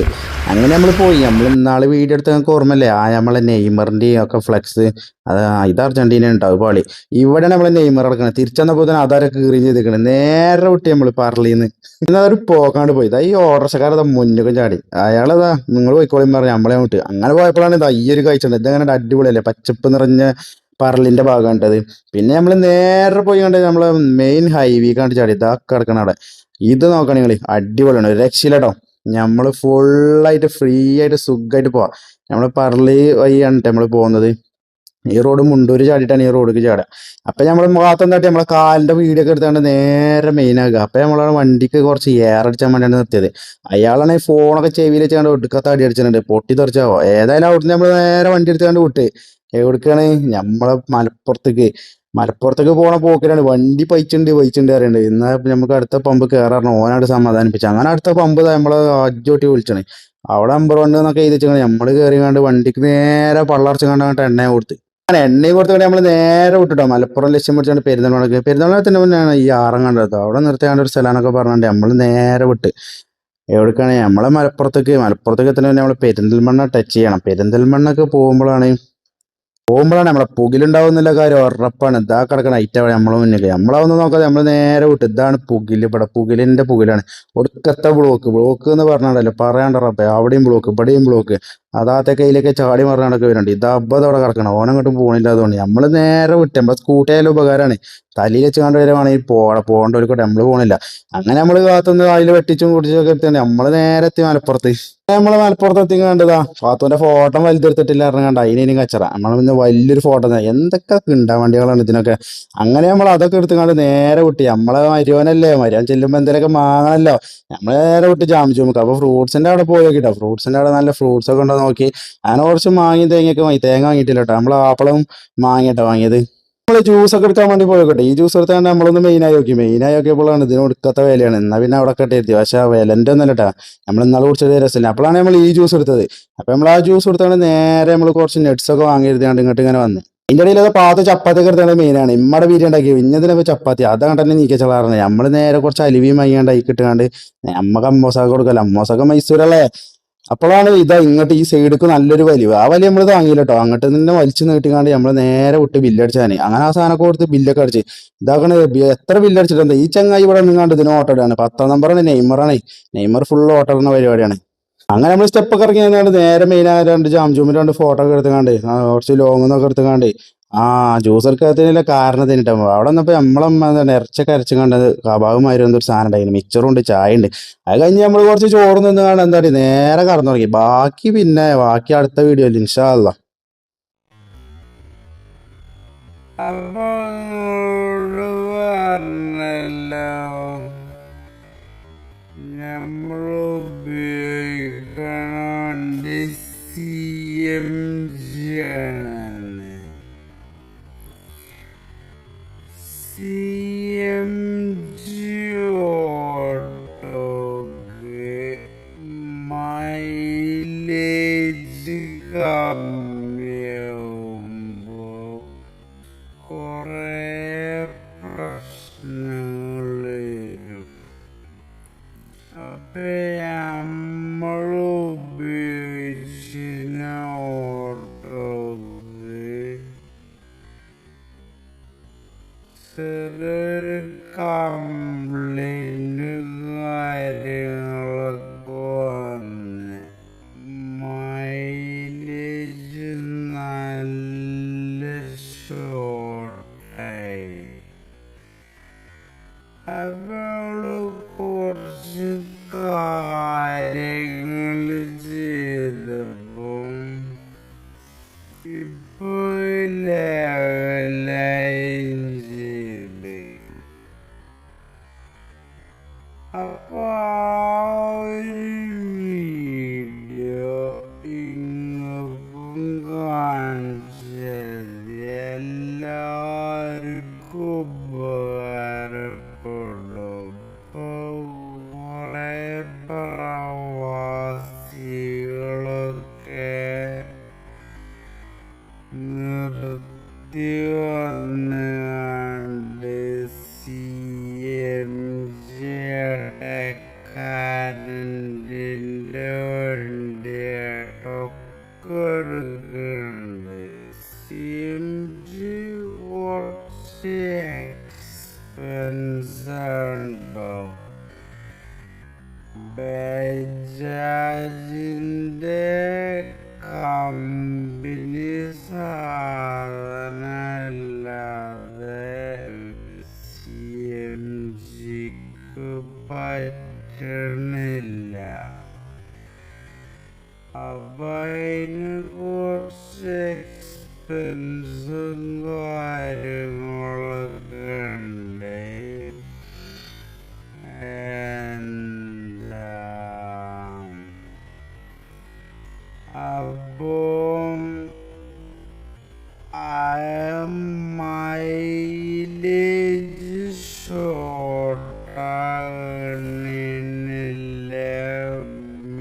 അങ്ങനെ നമ്മൾ പോയി. നമ്മൾ ഇന്നാൾ വീഡിയോ എടുത്ത് നമുക്ക് ഓർമ്മല്ലേ, നമ്മളെ നെയ്മറിൻ്റെയും ഒക്കെ ഫ്ലെക്സ്. ഇത് അർജന്റീന ഉണ്ടാവും പാളി. ഇവിടെയാണ് നമ്മളെ നെയ്മർ കിടക്കുന്നത്. തിരിച്ചെന്നപ്പോൾ തന്നെ അതാരൊക്കെ കീറി ചെയ്തിരിക്കണം. നേരെ വിട്ട് നമ്മൾ പറളിന്ന് അതൊരു പോക്കാണ്ട് പോയി. ഈ ഓട്ടർഷക്കാരതാ മുന്നൊക്കെ ചാടി. അയാളതാ നിങ്ങൾ പോയിക്കോളിയും പറഞ്ഞ് നമ്മളെ വിട്ട്. അങ്ങനെ പോയപ്പോഴാണ് ഇതാ ഈ ഒരു കാഴ്ച ഉണ്ട്. ഇതങ്ങനെ അടിപൊളിയല്ലേ, പച്ചപ്പ് നിറഞ്ഞ പറളിന്റെ ഭാഗം കണ്ടത്. പിന്നെ നമ്മൾ നേരെ പോയി കണ്ട് നമ്മളെ മെയിൻ ഹൈവേ കണ്ട് ചാടി. ഇതാ കിടക്കണം അവിടെ. ഇത് നോക്കണ നിങ്ങൾ അടിപൊളിയാണ്, ഒരു രക്ഷയില്ലട്ടോ. നമ്മൾ ഫുള്ളായിട്ട് ഫ്രീ ആയിട്ട് സുഖമായിട്ട് പോവാം. നമ്മൾ പറളി വഴിയാണ് നമ്മൾ പോകുന്നത്. ഈ റോഡ് മുണ്ടൂര് ചാടിയിട്ടാണ് ഈ റോഡിലേക്ക് ചാടുക. അപ്പൊ നമ്മളെ ഭാഗത്ത് തട്ടി നമ്മളെ കാലിന്റെ വീഡിയോ ഒക്കെ എടുത്താണ്ട് നേരെ മെയിൻ ആക്കുക. അപ്പൊ നമ്മളെ വണ്ടിക്ക് കുറച്ച് എയർ അടിച്ചാൻ വേണ്ടിയാണ് നിർത്തിയത്. അയാളാണ് ഈ ഫോണൊക്കെ ചെവിയിൽ വെച്ചാണ്ട് ഒടുക്കത്ത അടി അടിച്ചിട്ടുണ്ട്. പൊട്ടി തെറിച്ചാവോ. ഏതായാലും അവിടുന്ന് നമ്മൾ നേരെ വണ്ടി എടുത്താണ്ട് വിട്ട് എവിടേക്കാണ് നമ്മളെ മലപ്പുറത്തേക്ക് പോണ പോക്കിലാണ്. വണ്ടി പൈച്ചുണ്ട് പറയുന്നുണ്ട്. എന്നാൽ നമുക്ക് അടുത്ത പമ്പ് കയറാറുണ്ട്. ഓനായിട്ട് സമാധാനിപ്പിച്ചു. അങ്ങനെ അടുത്ത പമ്പ് നമ്മളെ അജോട്ടി വിളിച്ചാണ്. അവിടെ നമ്പർ 1 എന്നൊക്കെ എഴുതി വെച്ചാൽ നമ്മൾ കയറി കണ്ട് വണ്ടിക്ക് നേരെ പള്ളർച്ച് കണ്ട് എണ്ണ കൊടുത്ത്. അങ്ങനെ എണ്ണയും കൊടുത്തുകൊണ്ട് നമ്മൾ നേരെ വിട്ടിട്ടോ മലപ്പുറം ലക്ഷ്യം പിടിച്ചാണ്ട് പെരുന്തൽമണ്ണത്തിന് മുന്നെയാണ് ഈ ആറം കണ്ടത്. അവിടെ നിർത്തിയാണ്ട് ഒരു സ്ഥലമാണൊക്കെ പറഞ്ഞാണ്ട് നമ്മൾ നേരെ വിട്ട് എവിടേക്കാണ് നമ്മളെ മലപ്പുറത്തേക്ക് എത്തുന്നതിന് നമ്മൾ പെരിന്തൽമണ്ണ ടച്ച് ചെയ്യണം. പെരിന്തൽമണ്ണൊക്കെ പോകുമ്പോഴാണ് നമ്മളെ പുകിലുണ്ടാവുന്നില്ല കാര്യം ഉറപ്പാണ്. ഇതാ കിടക്കണ ഐറ്റ നമ്മളെ മുന്നിൽ നമ്മളതൊന്നും നോക്കാതെ നമ്മൾ നേരെ വിട്ട്. ഇതാണ് പുകില്. ഇവിടെ പുകിലിന്റെ പുകിലാണ്. ഒടുക്കത്തെ ബ്ലോക്ക് എന്ന് പറഞ്ഞാണ്ടല്ലോ പറയാണ്ട റബ്ബേ. അവിടെയും ബ്ലോക്ക്, ഇവിടെയും ബ്ലോക്ക്. അതാത്ത കയ്യിലേക്ക് ചാടി മറിഞ്ഞാണ്ടൊക്കെ വരുന്നുണ്ട്. ഇത് അവിടെ കിടക്കണം. ഓനങ്ങോട്ടും പോകണില്ല. അതുകൊണ്ട് നമ്മൾ നേരെ വിട്ട്. നമ്മളെ സ്കൂട്ടി ആയാലും ഉപകാരമാണ്. തലയിൽ വെച്ച് കണ്ട് വരുവാണെങ്കിൽ പോകേണ്ടവർക്കോട്ടെ നമ്മൾ പോകണില്ല. അങ്ങനെ നമ്മൾ കാത്തുനിന്ന് അതിൽ വെട്ടിച്ചും കുടിച്ചൊക്കെ എത്തിയാണ് നമ്മൾ നേരെ എത്തി മലപ്പുറത്ത്. നമ്മള് മലപ്പുറത്ത് എത്തി കണ്ടതാ പാത്തുവിന്റെ ഫോട്ടോ വലുതെടുത്തിട്ടില്ല ഇറങ്ങാണ്ട് അതിനും കച്ചറ. നമ്മൾ പിന്നെ വലിയൊരു ഫോട്ടോ എന്തൊക്കെ ഉണ്ടാ വണ്ടികളാണ് ഇതിനൊക്കെ. അങ്ങനെ നമ്മൾ അതൊക്കെ എടുത്തുകൊണ്ട് നേരെ വിട്ടി. നമ്മളെ മരുവനല്ലേ, മരുവൻ ചെല്ലുമ്പോ എന്തെങ്കിലുമൊക്കെ വാങ്ങണല്ലോ. നമ്മൾ നേരെ വിട്ട് ജാമിച്ചുമുക്ക്. അപ്പൊ ഫ്രൂട്ട്സിന്റെ അവിടെ പോയി നോക്കിട്ടോ. ഫ്രൂട്ട്സിന്റെ അവിടെ നല്ല ഫ്രൂട്ട്സ് ഒക്കെ ഉണ്ടോ നോക്കി. അങ്ങനെ കുറച്ച് മാങ്ങി തേങ്ങയൊക്കെ വാങ്ങി. തേങ്ങ വാങ്ങിയിട്ടില്ല കേട്ടോ. നമ്മൾ ആപ്പിളും മാങ്ങിട്ടോ വാങ്ങിയത്. നമ്മള് ജ്യൂസ് ഒക്കെ എടുക്കാൻ വേണ്ടി പോയിക്കോട്ടെ. ഈ ജ്യൂസ് എടുത്താൽ നമ്മളൊന്ന് മെയിനായി നോക്കിയപ്പോഴാണ് ഇതിന് ഒടുക്കത്തെ വിലയാണ്. എന്നാ പിന്നെ അവിടെ കെട്ടിയിരുത്തി. പക്ഷെ വിലന്റെ ഒന്നല്ല കേട്ടാ. നമ്മൾ ഇന്നാൾ കുടിച്ചത് രസമില്ല. അപ്പോഴാണ് നമ്മൾ ഈ ജ്യൂസ് എടുത്തത്. അപ്പൊ നമ്മൾ ആ ജ്യൂസ് എടുത്താണ് നേരെ നമ്മൾ കുറച്ച് നെറ്റ്സ് ഒക്കെ വാങ്ങിയിരുത്തിയാണ്ട് ഇങ്ങോട്ട് ഇങ്ങനെ വന്ന്. ഇതിന്റെ ഇടയിൽ അത് പാത്ത് ചപ്പാത്തി ഒക്കെ എടുത്താണ് മെയിനാണ്. ഇമ്മടെ ബീരി ഉണ്ടാക്കി ഇന്നതിനൊക്കെ ചപ്പാത്തി അതങ്ങോട്ട് തന്നെ നീക്കിച്ചളാറുണ്ട്. നമ്മൾ നേരെ കുറച്ച് അലുവിയും വാങ്ങിയാണ്ട് കിട്ടുകാണ്ട് നമ്മക്ക് അമ്മോസാക്ക് കൊടുക്കല്ലോ. അമ്മോസൊക്കെ മൈസൂരല്ലേ. അപ്പോഴാണ് ഇതാ ഇങ്ങോട്ട് ഈ സൈഡിക്ക് നല്ലൊരു വലിവ്. ആ വലി നമ്മൾ താങ്ങിയില്ല കേട്ടോ. അങ്ങോട്ട് തന്നെ വലിച്ചു നീട്ടിക്കാണ്ട് നമ്മൾ നേരെ വിട്ട് ബില്ലടിച്ചാണ്. അങ്ങനെ ആ സാധനമൊക്കെ കൊടുത്ത് ബില്ലൊക്കെ അടിച്ച് ഇതാക്കണ എത്ര ബില്ലടിച്ചിട്ടുണ്ട്. ഈ ചങ്ങായി ഇവിടെ നിന്നാണ്ട് ഇതിന് ഓട്ടോടാണ്. 10ാം നമ്പറാണ്, നെയ്മറാണ്. നെയ്മർ ഫുള്ള് ഓട്ടോടുന്ന പരിപാടിയാണ്. അങ്ങനെ നമ്മൾ സ്റ്റെപ്പൊക്കെ ഇറങ്ങി വന്നാണ്ട് നേരെ മെയിനായ രണ്ട് ജാംജൂമിൽ രണ്ട് ഫോട്ടോ ഒക്കെ എടുത്തുകാണ്ട് കുറച്ച് ലോങ് എന്നൊക്കെ എടുത്തുകാണ്ട് ജ്യൂസ് എടുക്കാത്തതിനുള്ള കാരണം തന്നിട്ട് അവിടെ വന്നപ്പോൾ നമ്മളമ്മ എന്താണ് ഇറച്ചൊക്കെ അരച്ച് കണ്ടത് കബാബുമാതിരി എന്തൊരു സാധനം ഉണ്ടായിരുന്നു. മിച്ചറും ഉണ്ട്, ചായ ഉണ്ട്. അത് കഴിഞ്ഞ് നമ്മൾ കുറച്ച് ചോറ് നിന്ന് കാണാൻ എന്താ പറയുക നേരെ കടന്നു തുടങ്ങി. ബാക്കി അടുത്ത വീഡിയോയിൽ ഇൻഷാ അല്ലാ. മൈലേജ് കമ്മിയാവുമ്പോ കൊറേ പ്രശ്നങ്ങൾ വരും. അപ്പൊ നമ്മൾ ഉപയോഗിച്ചിന ഓട്ടോക്ക് ചെറിയൊരു കംപ്ലൈന്റ് കാര്യങ്ങളൊക്കെ വന്ന് മൈലേജ് നല്ല ഷോർട്ടായി. അവള് കുറച്ച് കാര്യങ്ങൾ ചെയ്തപ്പം ഇപ്പൊ ലെവലായും ചെയ്ത്. അപ്പൊ ആ ഒരു വീഡിയോ ഇങ്ങോട്ടും കാണിച്ചത് എല്ലാവർക്കും ഉപകാരപ്പെടും. ഇപ്പൊ കുറെ പ്രവാസികളൊക്കെ നിർത്തി വന്നുകൊണ്ട് CNG കറണ്ടിൻ്റെ വണ്ടിയായിട്ടൊക്കെ എടുക്കുന്നുണ്ട്. CNG കുറച്ച് എക്സ്പെൻസാണോ. ബജാജിൻ്റെ കമ്പനി സാധനമല്ലാതെ CNGക്ക് പറ്റണില്ല. അപ്പൊ അതിന് കുറച്ച് എക്സ്പെൻസും കാര്യങ്ങളൊക്കെ ഉണ്ട്. അപ്പം മൈലേജ് ഷോർട്ടാകണില്ല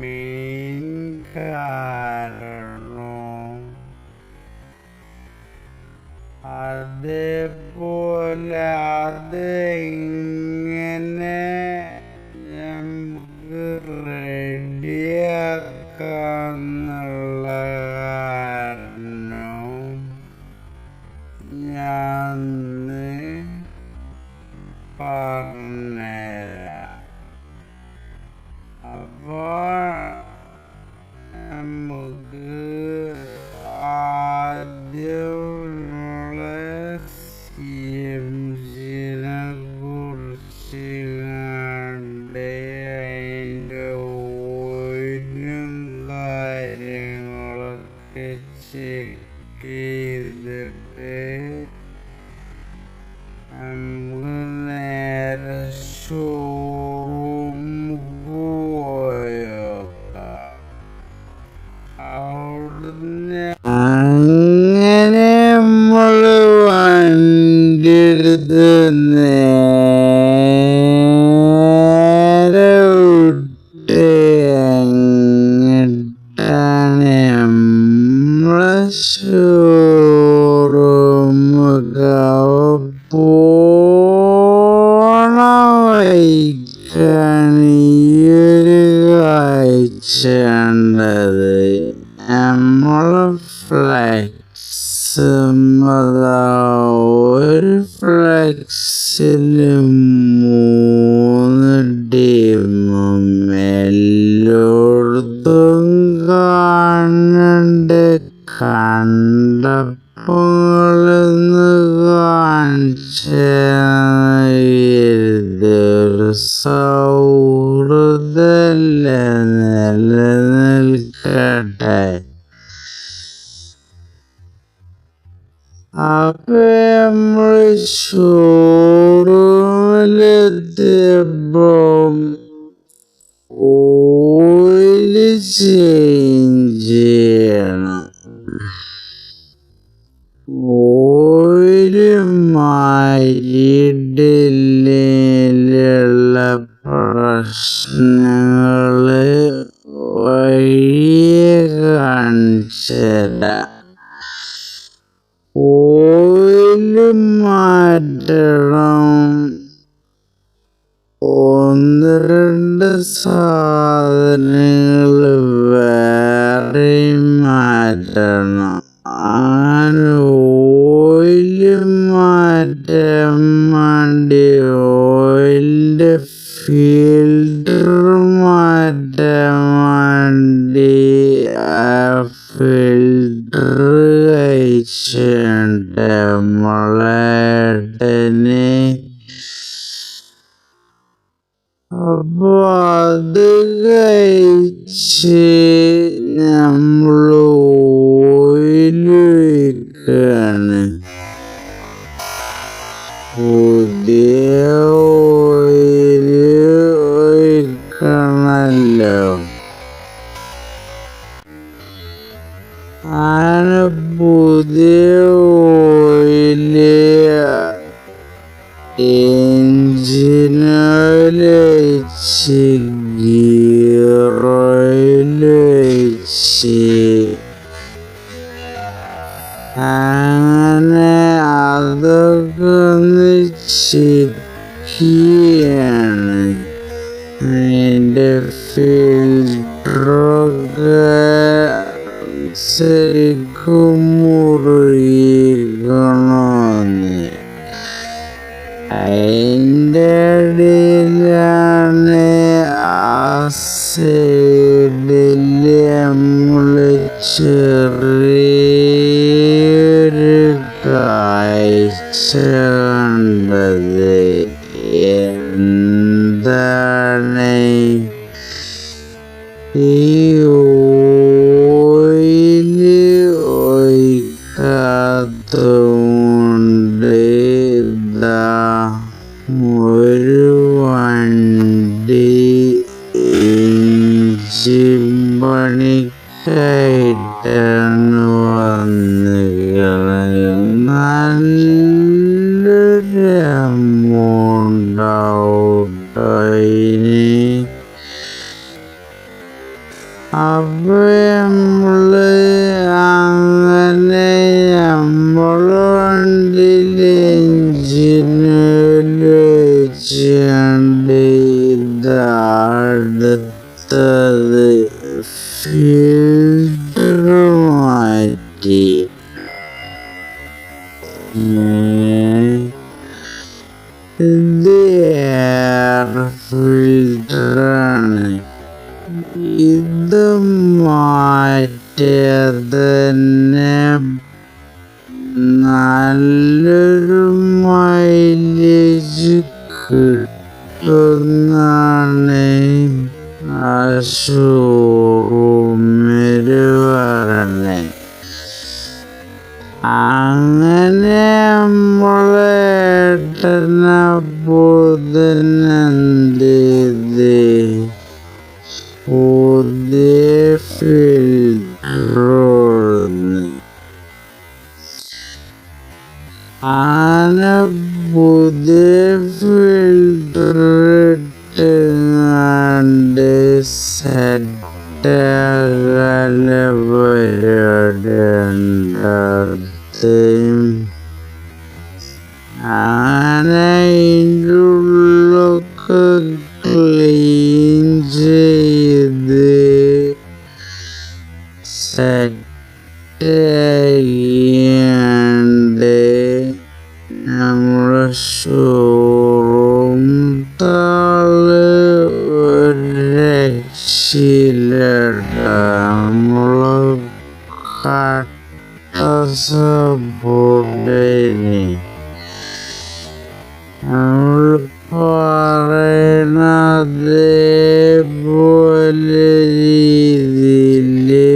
മെയിൻ കാരണം. അതേപോലെ അതെങ്ങനെ നമുക്ക് റെഡിയാക്കാന്നുള്ള കാരണം ഞാൻ പറഞ്ഞുതരാം. അപ്പൊ നമുക്ക് ആദ്യമുള്ള CNGനെ കുറിച്ച് കണ്ട് അതിൻ്റെ ഓയിലും കാര്യങ്ങളൊക്കെ ചെക്ക് ചെയ്തിട്ട് നമുക്ക് നേരെ ഷോറൂം പോയോക്കാം. അവിടുന്ന് അങ്ങനെ നമ്മള് വണ്ടി എടുത്ത് നേരെ വിട്ട് എങ്ങട്ടാണ് നമ്മളെ ഷോറൂമൊക്കെ പോണ വഴിക്കാണ് ഈ ഒരു കാഴ്ച ചെയ്യേണ്ടത് നമ്മളെ ഫ്ലെക്സ് ഒരു ഫ്ലെക്സിൽ 3 ടീമും എല്ലായിടത്തും കാണണ്ട് കണ്ടപ്പോളെന്ന് കാണിച്ചൊരു സൗഹൃദല്ല നിലനിൽക്കട്ടെ. അപ്പൊ നമ്മള് ഷോറൂമിലെത്തിയപ്പോ ഓയില് ചേഞ്ച് ചെയ്യണം. ഓയില് മാറ്റിയിട്ടില്ലേലുള്ള പ്രശ്നങ്ങള് വഴിയെ കാണിച്ചുതരാം. ഓയില് മാറ്റണം. 1-2 സാധനങ്ങള് വേറെയും മാറ്റണം. അങ്ങനെ ഓയില് മാറ്റാൻ വേണ്ടി ഓയിലിന്റെ ഫിൽട്ടർ മാറ്റാൻ വേണ്ടി ഫിൽട്ടർ കഴിച്ചിട്ട് നമ്മളേട്ടന്. അപ്പൊ അത് കഴിച്ച് നമ്മള് ഓയില് ഒഴിക്കാണ്. പുതിയ ഓയില് ഒഴിക്കണല്ലോ. അങ്ങനെ പുതിയ ഓയില് എഞ്ചിനൊഴിച്ച് ഗിയറൊഴിച്ച് അങ്ങനെ അതൊക്കെ ഒന്ന് ചെക്കിയാണ്. അതിൻ്റെ ഫിൽട്ടറൊക്കെ ശരിക്കും മുറുകിക്കണമെന്ന്. അതിൻ്റെ ഇടയിലാണ് ആ സൈഡിൽ നമ്മള് ചെറിയൊരു കാഴ്ച കണ്ടത്. എന്താണ് ഈ ഓയില് ഒഴിക്കാത്തതുകൊണ്ട് ഇതാ ഒരു വണ്ടി എഞ്ചിൻ പണിക്കായിട്ടാണ് വന്നിരിക്കുന്നത്. നല്ലൊരു എമൗണ്ട് ഔട്ടായിന്. അപ്പൊ നമ്മള് അങ്ങനെ നമ്മള് വണ്ടിയില് എഞ്ചിനിൽ വെച്ചുകൊണ്ട് ഇതടുത്തത് ഫിൽട്ടർ മാറ്റി. ഇത് എയർ ഫിൽട്ടറാണ്. ഇത് മാറ്റിയത് തന്നെ നല്ലൊരു മൈലേജ് കിട്ടുന്നാണ് ആ ഷോറൂമില് പറഞ്ഞത്. അങ്ങനെ നമ്മളേട്ടനപ്പോതന്നെന്ത് പുതിയ ഫിൽട്ടറോന്ന് അങ്ങനെ പുതിയ ഫിൽട്ടർ ഇട്ടുകൊണ്ട് സെറ്റാകാല പരിപാടി ഉണ്ടാകും. അങ്ങനെ അതിൻ്റെ ഉള്ളൊക്കെ ക്ലീൻ ചെയ്ത് നമ്മള് കട്ട സപ്പോർട്ടേനി നമ്മൾ പറയണ അതേപോലെ രീതിയില്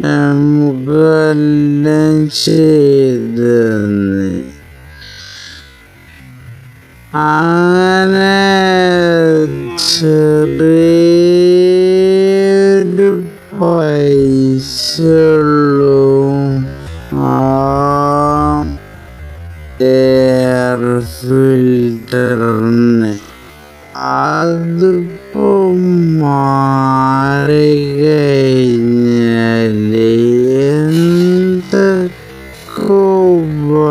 നമുക്കെല്ലാം ചെയ്തെന്ന് അങ്ങനെ ചെറിയൊരു പൈസയുള്ളൂ എയർ ഫിൽറ്ററിന് അതിപ്പോ മാറി കഴിഞ്ഞാല് എന്തൊക്കെ ഉപകാരങ്ങളുണ്ട്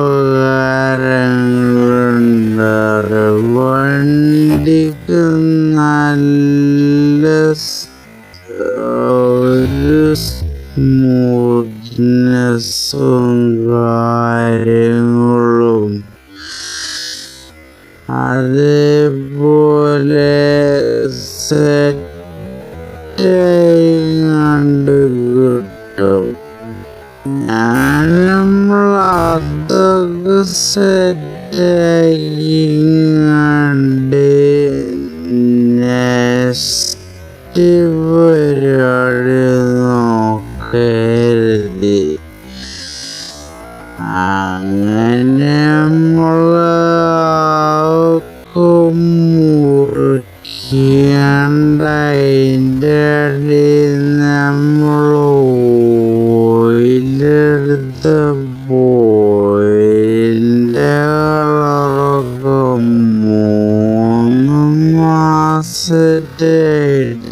വണ്ടിക്ക് നല്ല ഒരു സ്മൂത്ത്നെസ്സും കാര്യങ്ങളും അതേപോലെ സെറ്റായി കണ്ട് കിട്ടും നമ്മളതൊക്കെ സെറ്റായി കണ്ട് നെക്സ്റ്റ് പരിപാടി നോക്കരുത് അങ്ങനെ മുറിക്കേണ്ട അതിൻ്റെ ഇടയിൽ നമ്മൾ ഓയിലെടുത്ത് പോയിൻ്റെ കളറൊക്കെ 3 മാസമായിട്ട്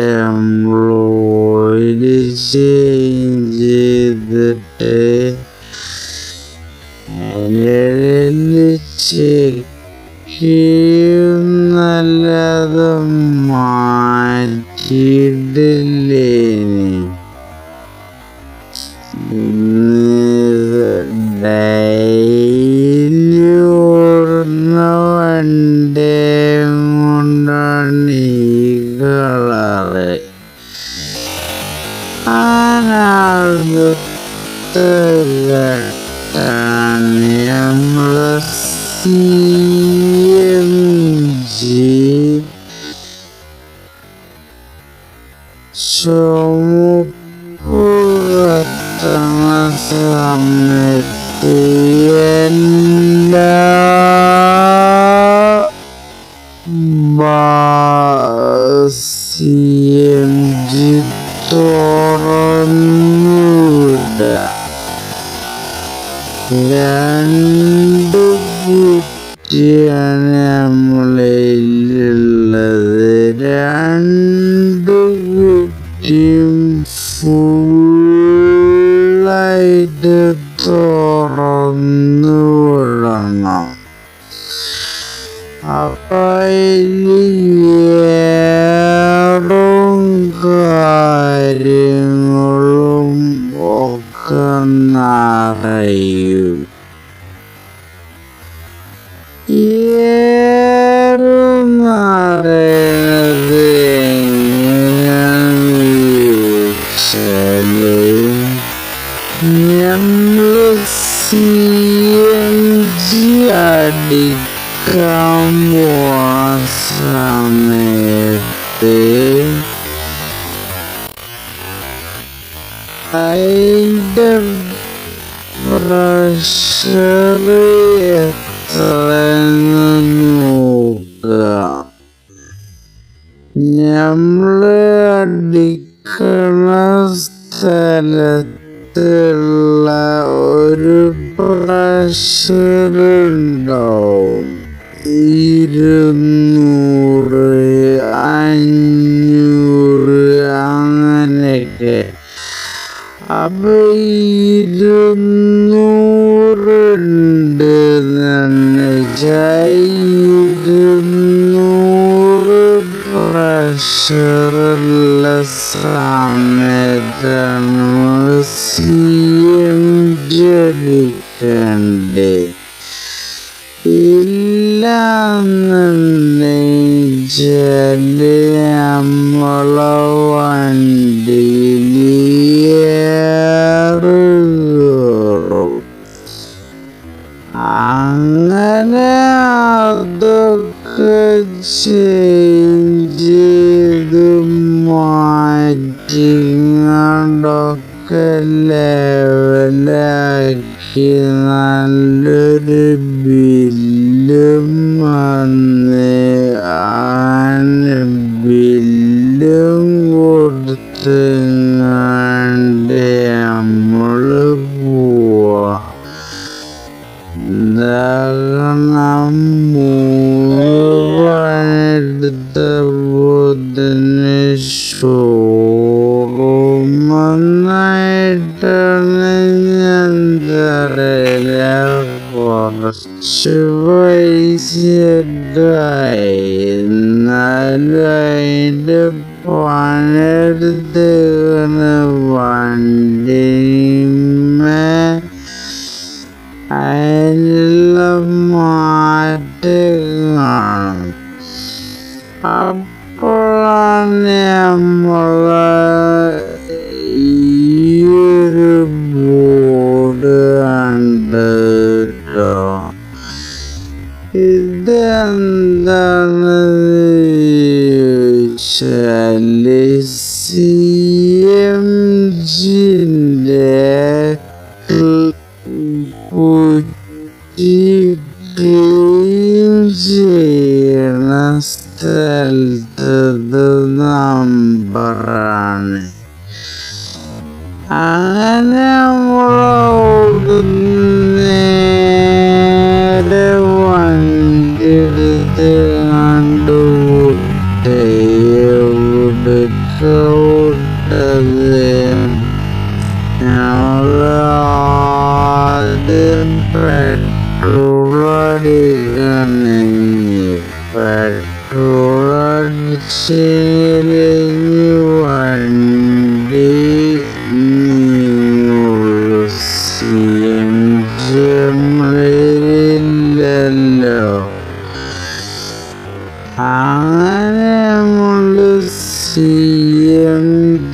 നമ്മൾ ഓയിൽ ചേഞ്ച് ചെയ്തിട്ട് ചെക്കിയും നല്ലത് മാറ്റിയിട്ടില്ലേനി ഡെയിലി ഓടുന്ന വണ്ടിയും കൊണ്ടാണ് ഈ കളറ് നമ്മള് CMG ചുമപ്പുറത്തണ സമയത്ത് എല്ലാ CMG തുറന്നുവിടുക 2 കുറ്റിയാണ് നമ്മളിലുള്ളത് 2 കുറ്റിയും ഫുള്ളായിട്ട് തുറന്നു വിടണം അപ്പൊ ഏറും കാര്യങ്ങളും ഒക്കെ നിറയും ഏറും നിറയുന്നത് എങ്ങനെയാണെന്ന് ചോദിച്ചാല് നമ്മള് CNG അടിക്കാൻ പോണ സമയത്ത് അതിൻ്റെ പ്രഷർ എത്രയെന്ന് നോക്കുക നമ്മള് അടിക്കണ സ്ഥലത്തുള്ള ഒരു പ്രഷർ ഉണ്ടാവും 200 500 അങ്ങനെയൊക്കെ അപ്പൊ 200 ഉണ്ട് 200 പ്രഷറുള്ള സമയത്താണ് CNG അടിക്കണ്ടേ ഇല്ലാന്നുണ്ടെങ്കിൽ വെച്ചാല് നമ്മളെ വണ്ടിയിൽ എയർ കയറും. അങ്ങനെ അതൊക്കെ ചേഞ്ച് ചെയ്ത് മാറ്റിങ്ങണ്ടൊക്കെ ലെവലാക്കി നല്ലൊരു ബില്ലും വന്ന് ബില്ലും കൊടുത്തങ്ങാണ്ട് നമ്മള് പോവാ. കാരണം 3 പണിയെടുത്തപ്പോത്തിന് ഷോറൂം നന്നായിട്ടാണ് ഞങ്ങറിയില്ല കുറച്ച് പൈസയായി. എന്നാലും അതിൻ്റെ പണിയെടുത്തേക്കണ വണ്ടിമേ അതിനുള്ള മാറ്റം കാണും. അപ്പോഴാണ് നമ്മളെ ഈയൊരു ബോർഡ് കണ്ടത് ട്ടോ. ഇതെന്താണെന്ന് ചോദിച്ചാല് CMGൻ്റെ ക്ലീൻ ചെയ്യണ സ്ഥലത്തത് നമ്പറാണ്. അങ്ങനെ നേരെ വണ്ടി എടുത്ത് കണ്ടുവിട്ട് എവിടേക്കോട്ടത് ഞങ്ങളാദ്യം പെട്രോൾ അടിക്കണമെങ്കിൽ പെട്രോൾ അടിച്ചില്ലെങ്കിൽ വണ്ടി നീങ്ങുള്ളൂ. CNG നമ്മളില്ലല്ലോ. അങ്ങനെ നമ്മള് CNGൻ്റെ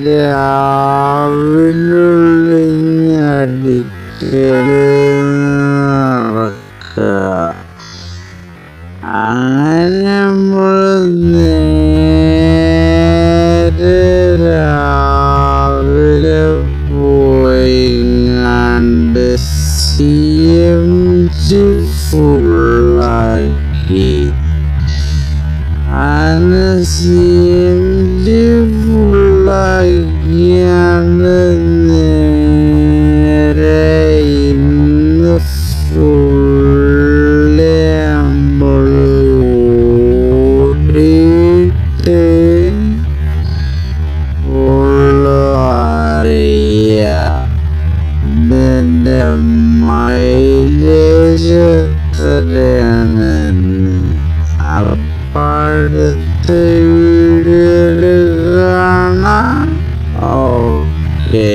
രാവിലുള്ളിഞ്ഞടിക്കല് നടക്കുക. അങ്ങനെ നമ്മള് നേരെ രാവിലെ പോയിങ്ങാണ്ട് CNG ഫുള്ളാക്കി. അങ്ങനെ CNG ഫുള്ളാക്കിയാണ് നേരെ ഇന്ന് ഫുള്ള് നമ്മള് ഓടിയിട്ട് ഫുള്ള് അറിയാം ഇതിൻ്റെ മൈലേജ് എത്രയാണെന്ന്. അടുത്ത വീഡിയോയില് കാണാം. Okay,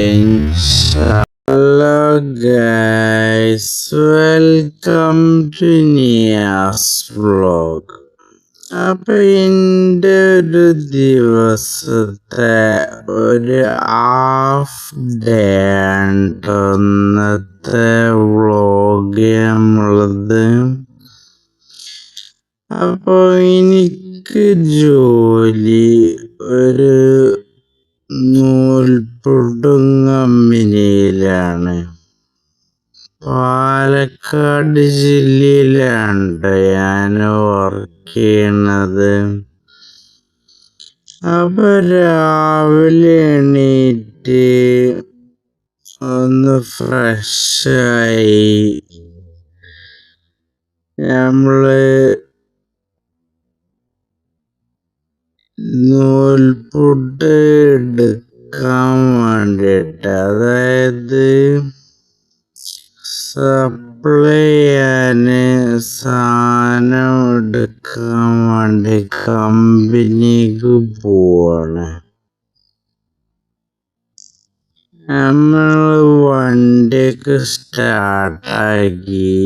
hello guys, welcome to Niyas vlog. അപ്പൊ എൻ്റെ ഒരു ദിവസത്തെ ഒരു ഹാഫ് ഡേ ഇന്നത്തെ വ്ലോഗ് നമ്മളത്. അപ്പൊ എനിക്ക് ജോലി ഒരു നൂൽപുട്ടും കമ്പനിയിലാണ്. പാലക്കാട് ജില്ലയിലാണ് ഞാൻ വർക്ക് ചെയ്യണത്. അപ്പൊ രാവിലെ എണീറ്റ് ഒന്ന് ഫ്രഷായി നമ്മള് നൂൽപുട്ട് എടുക്കാൻ വേണ്ടിയിട്ട്, അതായത് സപ്ലൈ ചെയ്യാന് സാധനം എടുക്കാൻ വേണ്ടി കമ്പനിക്ക് പോവാണ്. നമ്മൾ വണ്ടിയൊക്കെ സ്റ്റാർട്ടാക്കി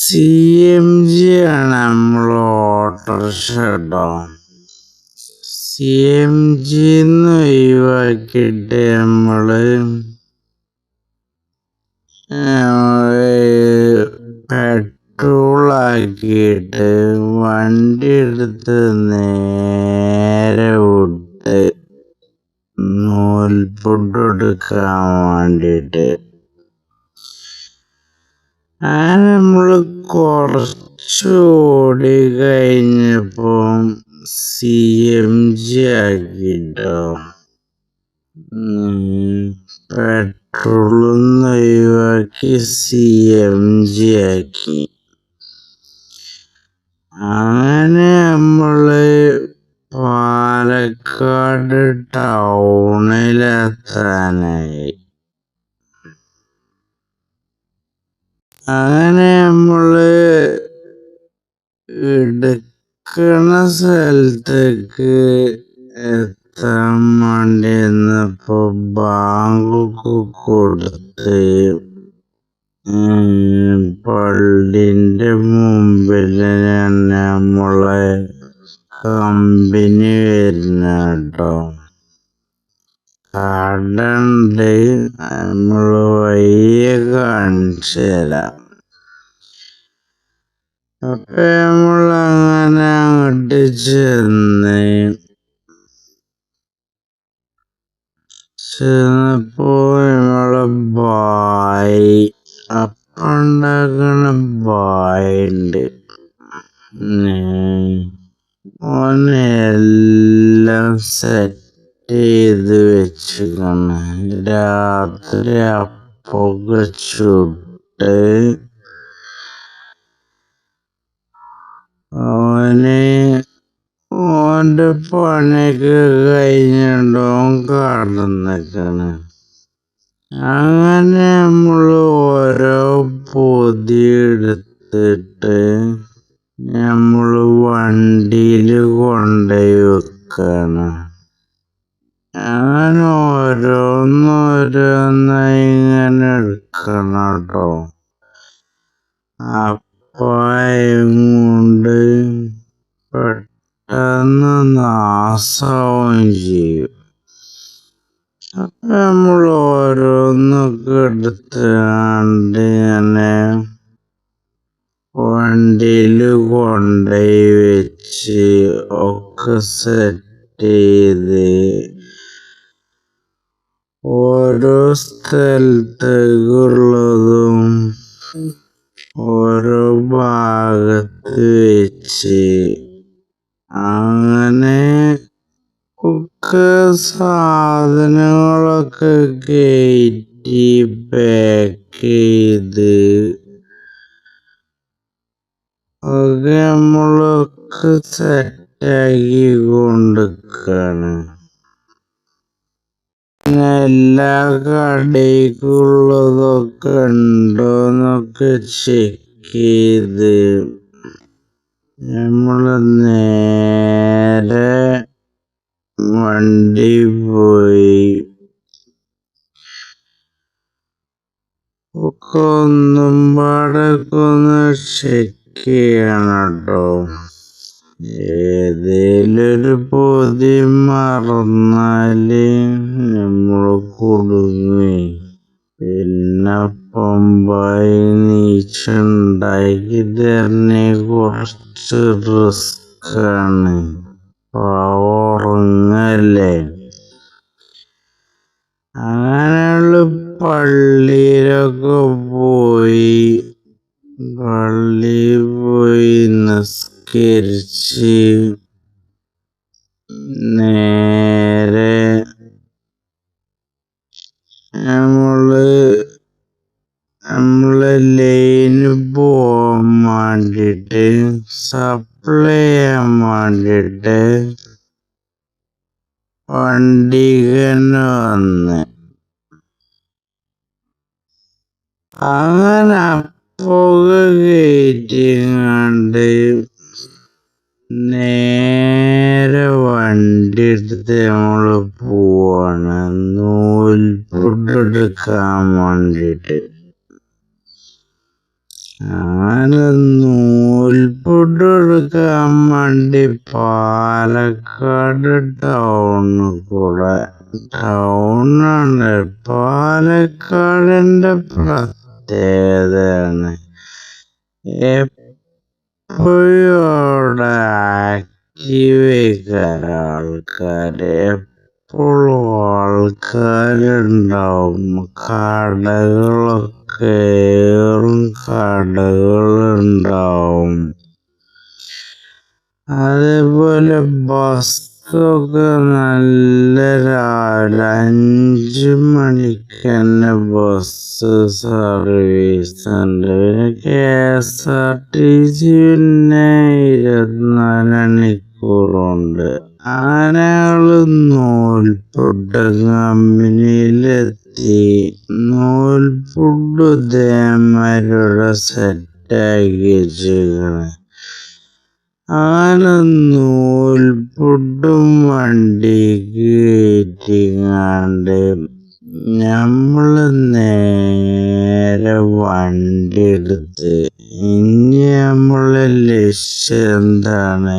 CMG ആണ് നമ്മൾ ഓട്ടോറിക്ഷ കേട്ടോ. CMG ഒഴിവാക്കിയിട്ട് നമ്മള് പെട്രോൾ ആക്കിയിട്ട് വണ്ടി എടുത്ത് നേരെ വിട്ട് നൂൽപുട്ട് എടുക്കാൻ വേണ്ടിയിട്ട് നമ്മള് കുറച്ച് ഓടി കഴിഞ്ഞപ്പോ CMG ആക്കിട്ടോ. പെട്രോളൊന്നും ഒഴിവാക്കി CMG ആക്കി. അങ്ങനെ നമ്മള് പാലക്കാട് ടൗണിലെത്താനായി. അങ്ങനെ നമ്മള് എടുക്കണ സ്ഥലത്തേക്ക് എത്താൻ വേണ്ടി വന്നപ്പോ ബാങ്കൊക്കെ കൊടുത്ത് പള്ളിന്റെ മുമ്പില് നമ്മളെ കമ്പനി വരുന്ന കേട്ടോ. കടണ്ട്, നമ്മള് വഴിയെ കാണിച്ചു തരാം. അപ്പൊ നമ്മളങ്ങനെ അങ്ങോട്ട് ചെന്നപ്പോ നമ്മളെ ബായ് അപ്പുണ്ടാക്കണ ബായുണ്ട്. ഓനെല്ലാം സെറ്റ് ചെയ്ത് വെച്ചിക്കണ്. രാത്രി അപ്പൊക്കെ ചുട്ട് ഓന്റെ പണിയൊക്കെ കഴിഞ്ഞിട്ടോ കടന്നിക്കണ്. അങ്ങനെ നമ്മള് ഓരോ പൊതി എടുത്തിട്ട് നമ്മള് വണ്ടിയില് കൊണ്ടുപോയി വെക്കാണ്. അങ്ങനെ ഓരോന്നോരോന്നായി ഇങ്ങനെ എടുക്കണം കേട്ടോ. അപ്പായം കൊണ്ട് പെട്ടെന്ന് നാശാവുകയും ചെയ്യും. അപ്പൊ നമ്മൾ ഓരോന്നൊക്കെ എടുത്താണ്ട് ഇങ്ങനെ വണ്ടിയില് കൊണ്ടുപോയി വെച്ച് ഒക്കെ സെറ്റ് ചെയ്ത് ഓരോ സ്ഥലത്തേക്കുള്ളതും ഓരോ ഭാഗത്ത് വെച്ച് അങ്ങനെ ഒക്കെ സാധനങ്ങളൊക്കെ കയറ്റി പാക്ക് ചെയ്ത് ഒക്കെ നമ്മളൊക്കെ സെറ്റാക്കി കൊണ്ടിരിക്കാണ്. എല്ലാ കടയിലുള്ളതൊക്കെ ഉണ്ടോന്നൊക്കെ ചെക്ക് ചെയ്ത് നമ്മള് നേരെ വണ്ടി പോയി ഒക്കെ ഒന്നും പാടൊക്കെ ഒന്ന് ചെക്ക് ചെയ്യണം കേട്ടോ. ഏതേലൊരു പൊതി മറന്നാല് നമ്മള് കുടുങ്ങി. പിന്നെ പമ്പായി നീച്ചുണ്ടാക്കി തരണേ കുറച്ച് റിസ്ക്കാണ്. ഉറങ്ങല്ലേ. അങ്ങനെയുള്ള പള്ളിയിലൊക്കെ പോയി നിസ്കരിച്ച് നേരെ നമ്മള് ലൈന് പോവാൻ വേണ്ടിയിട്ട് സപ്ലൈ ചെയ്യാൻ വേണ്ടിയിട്ട് വണ്ടികന് വന്ന്. അങ്ങനെ പുക കയറ്റിങ്ങാണ്ട് നേരെ വണ്ടി എടുത്ത് നമ്മള് പോവാണ് നൂൽപുട്ട് എടുക്കാൻ വേണ്ടിയിട്ട്. അങ്ങനെ നൂൽപുട്ടെടുക്കാൻ വേണ്ടി പാലക്കാട് ടൗണാണ്. പാലക്കാടിൻ്റെ പ്രത്യേകതയാണ് എപ്പോഴും അവിടെ ആക്റ്റീവ് ആൾക്കാർ. എപ്പോഴും ആൾക്കാരുണ്ടാവും. കടകളുണ്ടാവും. അതേപോലെ ബസ്സൊക്കെ നല്ല രാവിലെ 5 മണിക്ക് തന്നെ ബസ് സർവീസ് ഉണ്ട്. പിന്നെ KSRTC പിന്നെ 24 മണിക്കൂറുണ്ട്. അങ്ങനെ നൂൽപുട്ട് കമ്പനിയിലെത്തി. നൂൽപുട്ട് ഇതേമാരുടെ സെറ്റാക്കി വെച്ചിരിക്കണേ. അങ്ങനെ നൂൽപുട്ടും വണ്ടിക്ക് കയറ്റിങ്ങാണ്ട് നമ്മള് നേരെ വണ്ടി എടുത്ത് ഇനി നമ്മളെ ലക്ഷ്യം എന്താണ്?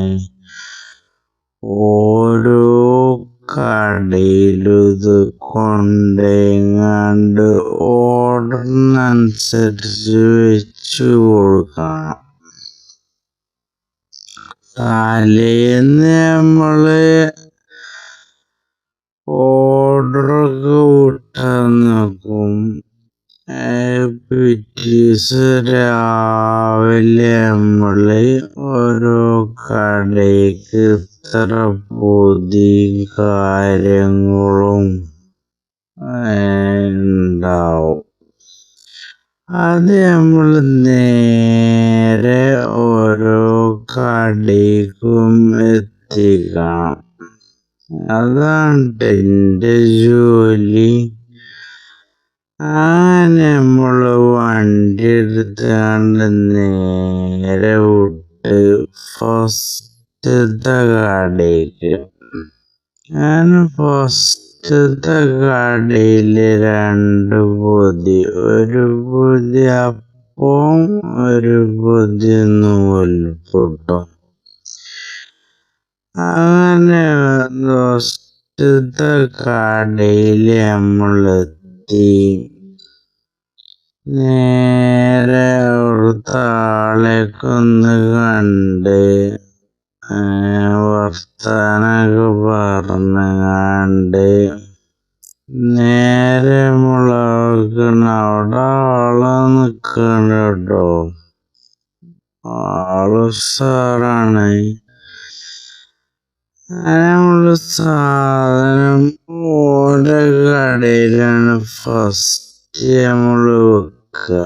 ഓരോ കടയിലും ഇത് കൊണ്ടെങ്ങാണ്ട് ഓർഡറിനനുസരിച്ച് വെച്ചു കൊടുക്കണം. തലേന്ന് നമ്മള് ഓർഡറൊക്കെ വിട്ടാൻ നോക്കും. പിറ്റേദിവസം രാവിലെ നമ്മള് ഓരോ കടയ്ക്ക് ഇത്ര പൊതി കാര്യങ്ങളും ഉണ്ടാവും. അത് നമ്മൾ നേരെ ഓരോ കടയ്ക്കും എത്തിക്കണം. അതാണ് എൻ്റെ ജോലി. അങ്ങനെ നമ്മള് വണ്ടി എടുത്താണ്ട് നേരെ വിട്ട് ഫസ്റ്റത്തെ കടയ്ക്ക്. ഞാൻ ഫസ്റ്റത്തെ കടയില് 2 പൊതി, ഒരു പൊതി അപ്പവും ഒരു പൊതി നൂൽപുട്ടും. അങ്ങനെ ഫസ്റ്റത്തെ കടയില് നമ്മളെത്തി. നേരെ അവിടുത്തെ ആളെയൊക്കെ ഒന്ന് കണ്ട് വർത്താനൊക്കെ പറഞ്ഞാണ്ട് നേരെ അവിടെ ആള് നിക്കണ്ട കേട്ടോ. ആള് ഉഷാറാണ്. നമ്മള് സാധനം ഓരോ കടയിലാണ് ഫസ്റ്റ് നമ്മള് വെക്കുക.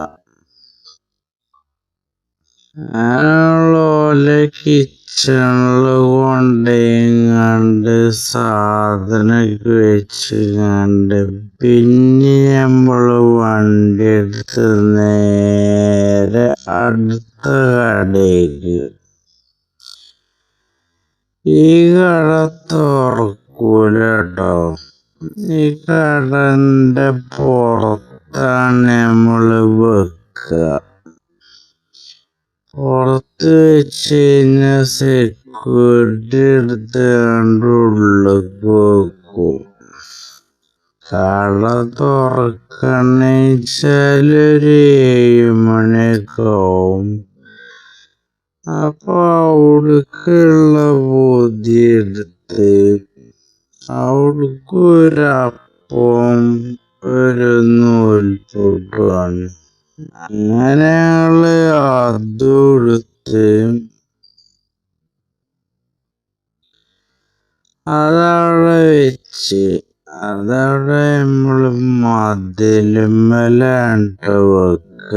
ഓലെ കിച്ചണില് കൊണ്ടെങ്ങാണ്ട് സാധനമൊക്കെ വെച്ചുകൊണ്ട് പിന്നെ നമ്മള് വണ്ടി എടുത്ത് നേരെ അടുത്ത കടയ്ക്ക്. ഈ കട തുറക്കൂല കേട്ടോ. ഈ കടന്റെ പുറത്താണ് നമ്മള് വെക്കുക. പുറത്ത് വെച്ച് കഴിഞ്ഞാൽ സെക്യൂരിറ്റി എടുത്തുകൊണ്ട് ഉള്ളിലേക്ക് വെക്കും. കട തുറക്കണെച്ചാല് ഒരു 7 മണിയൊക്കെ ആവും. അപ്പൊ അവിടേക്കുള്ള പൊതി എടുത്ത് അവിടേക്ക് ഒരു അപ്പവും ഒരു നൂൽപുട്ടുമാണ്. അങ്ങനെ അതും എടുത്ത് അതവിടെ വെച്ച് അതവിടെ നമ്മള് മതിലുമ്മേലാണ് വെക്കുക.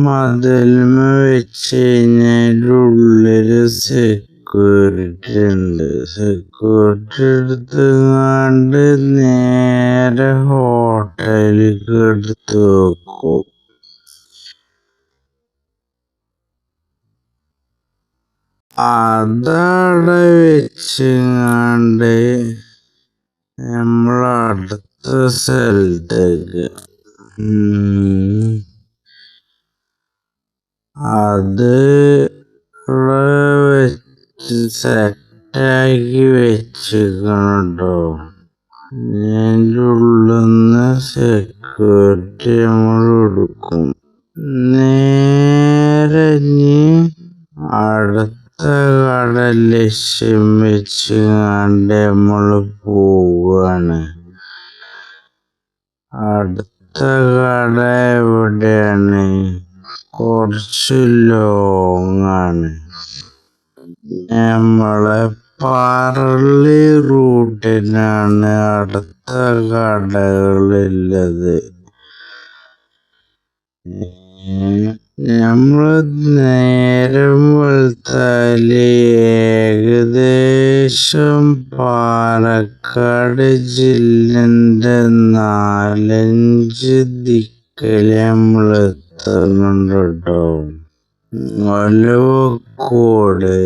മതിലുമ്മ വെച്ച് കഴിഞ്ഞാൽ ഉള്ളില് സെക്യൂരിറ്റി ഉണ്ട്. സെക്യൂരിറ്റി എടുത്തുകൊണ്ട് നേരെ ഹോട്ടലിലേക്ക് എടുത്ത് വെക്കും. അതവിടെ വെച്ചങ്ങാണ്ട് നമ്മളടുത്ത സ്ഥലത്തേക്ക് അത് ഇവിടെ വെച്ച് സെറ്റാക്കി വെച്ചിക്കണട്ടോ. ഇതിൻ്റെ ഉള്ളിന്ന് സെക്യൂരിറ്റി നമ്മൾ എടുക്കും. നേരെ ഇനി അടുത്ത കട ലക്ഷ്യം വെച്ച് കണ്ട് നമ്മൾ പോവാണ്. അടുത്ത കട എവിടെയാണ്? കുറച്ച് ലോങ്ങാണ്. നമ്മളെ പറളി റൂട്ടിനാണ് അടുത്ത കടകളുള്ളത്. നമ്മള് നേരം വെളുത്താല് ഏകദേശം പാലക്കാട് ജില്ലന്റെ 4-5 ദിക്കല് നമ്മളെത്തുന്നുണ്ട് കേട്ടോ. ഒലവക്കോട്,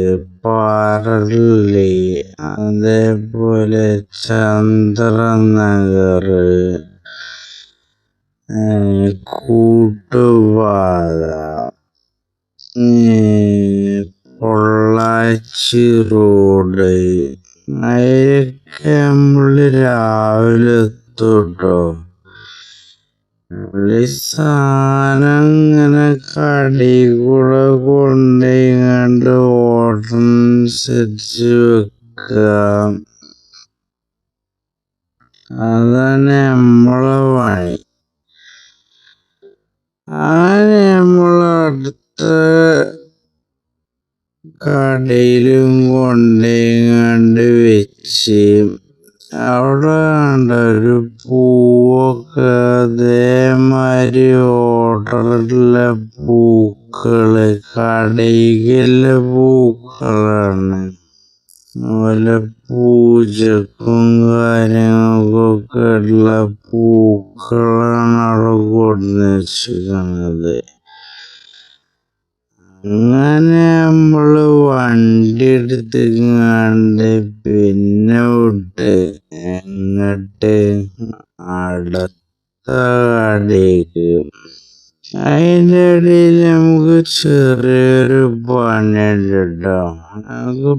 പറളി, അതേപോലെ ചന്ദ്രനഗർ, കൂട്ടുപാത, പൊള്ളാച്ചി റോഡ്, അതിലൊക്കെ നമ്മള് രാവിലെ എത്തൂട്ടോ. സാധനം ഇങ്ങനെ കടി കൂടെ കൊണ്ടുപോയിങ്ങാണ്ട് ഓർഡർ അനുസരിച്ച് വെക്കുക. അതാണ് നമ്മളെ പണി. അങ്ങനെ നമ്മളടുത്ത കടയിലും കൊണ്ടുപോയിങ്ങാണ്ട് വെച്ച് അവിടെ കണ്ട ഒരു പൂവൊക്കെ അതേമാതിരി ഓർഡറിലുള്ള പൂക്കള്, കടയിലുള്ള പൂക്കളാണ്. അതുപോലെ പൂജക്കും കാര്യങ്ങൾക്കൊക്കെ ഉള്ള പൂക്കളാണ് അവിടെ കൊണ്ടുവന്ന് വെച്ചിരിക്കുന്നത്. അങ്ങനെ നമ്മള് വണ്ടി എടുത്തിങ്ങാണ്ട് പിന്നെ വിട്ട് എങ്ങട്ട് അടുത്ത കടയിലേക്ക്. അതിൻ്റെ ഇടയിൽ നമുക്ക് ചെറിയൊരു പണിയുണ്ട് കേട്ടോ. നമുക്ക്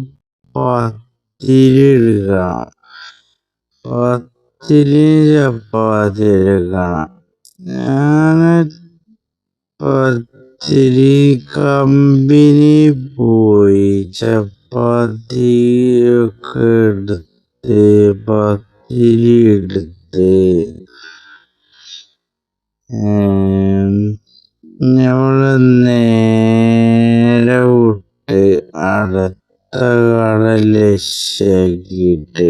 പത്തിരി എടുക്കണം. പത്തിരിയും ചപ്പാത്തി എടുക്കണം. ഞാന് പത്തിരി കമ്പനി പോയി ചപ്പാത്തി ഒക്കെ എടുത്ത് പത്തിരി എടുത്ത് നമ്മള് നേരെ വിട്ട് അടുത്ത കട ലക്ഷ്യാക്കിയിട്ട്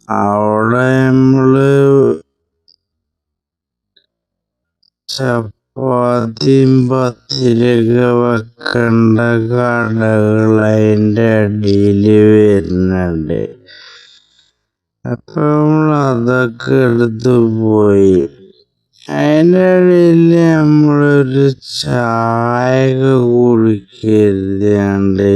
അവിടെ നമ്മള് ചപ്പാത്തിയും പത്തിരിയൊക്കെ വെക്കേണ്ട കടകൾ അതിൻ്റെ അടിയിൽ വരുന്നുണ്ട്. അപ്പൊ നമ്മൾ അതൊക്കെ എടുത്ത് പോയി. അതിൻ്റെ ഇടയിൽ നമ്മളൊരു ചായ കുടിക്കരുതാണ്ട്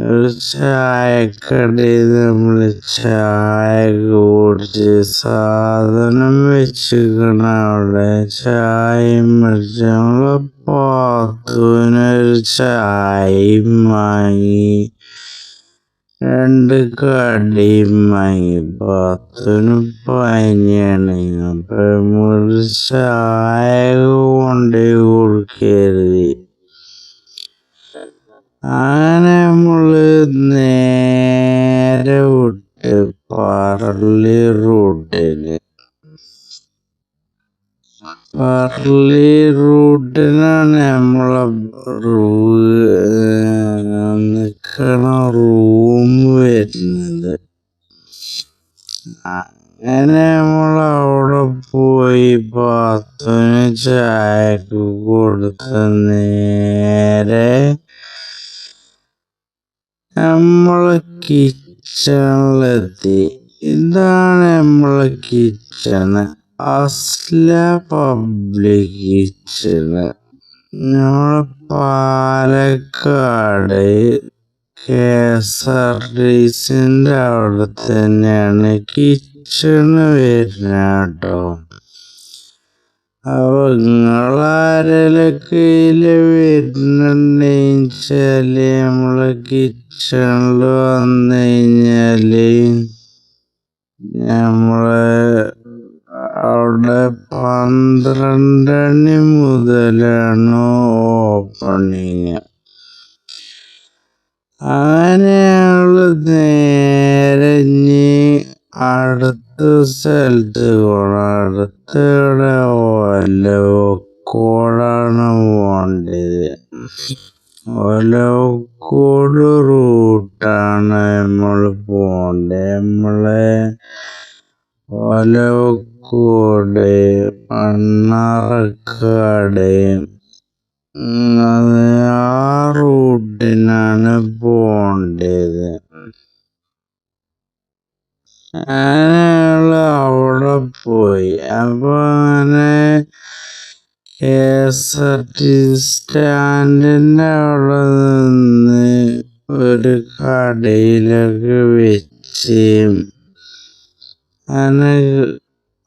ഒരു ചായക്കടയിൽ നമ്മള് ചായ കുടിച്ച് സാധനം വെച്ചിക്കണ അവിടെ ചായയും മേടിച്ച് നമ്മളെ പാത്തുവിനൊരു ചായയും വാങ്ങി, 2 കടിയും വാങ്ങി. പാത്തുവിന് പനിയാണ്. അപ്പൊ നമ്മള് ചായ കൊണ്ടുപോയി കൊടുക്കരുത്. അങ്ങനെ നമ്മള് നേരെ വിട്ട് പറളി റൂട്ടിന്. പറളി റൂട്ടിനാണ് നമ്മളെ നിക്കണ റൂം വരുന്നത്. അങ്ങനെ നമ്മളവിടെ പോയി പാത്തുവിന് ചായക്ക് കൊടുത്ത് നേരെ നമ്മളെ കിച്ചണിലെത്തി. ഇതാണ് നമ്മളെ കിച്ചണ്, അസ്ല പബ്ലിക് കിച്ചണ്. നമ്മളെ പാലക്കാട് KSRTCന്റെ അവിടെ തന്നെയാണ് കിച്ചണ് വരുന്നത് കേട്ടോ. അപ്പൊ നിങ്ങളാരൊക്കെ വരുന്നുണ്ടെച്ചാല് നമ്മളെ കിച്ചണില് വന്നു കഴിഞ്ഞാല് നമ്മള് അവിടെ 12 മണി മുതലാണ് ഓപ്പണിങ്. അങ്ങനെ ഞങ്ങള് നേരെ ഇനി അടുത്ത സ്ഥലത്ത് പോണം. അടുത്തിവിടെ ഒലവക്കോടാണ് പോണ്ടത്. ഒലവക്കോട് റൂട്ടാണ് നമ്മള് പോണ്ടത്. നമ്മളെ ഒലവക്കോട്, മണ്ണാർക്കാട് അത് ആ റൂട്ടിനാണ് പോണ്ടത്. അങ്ങനെ അവിടെ പോയി. അപ്പൊ അങ്ങനെ KSRTC സ്റ്റാൻഡിന്റെ അവിടെ നിന്ന് ഒരു കടയിലൊക്കെ വെച്ച് അങ്ങനെ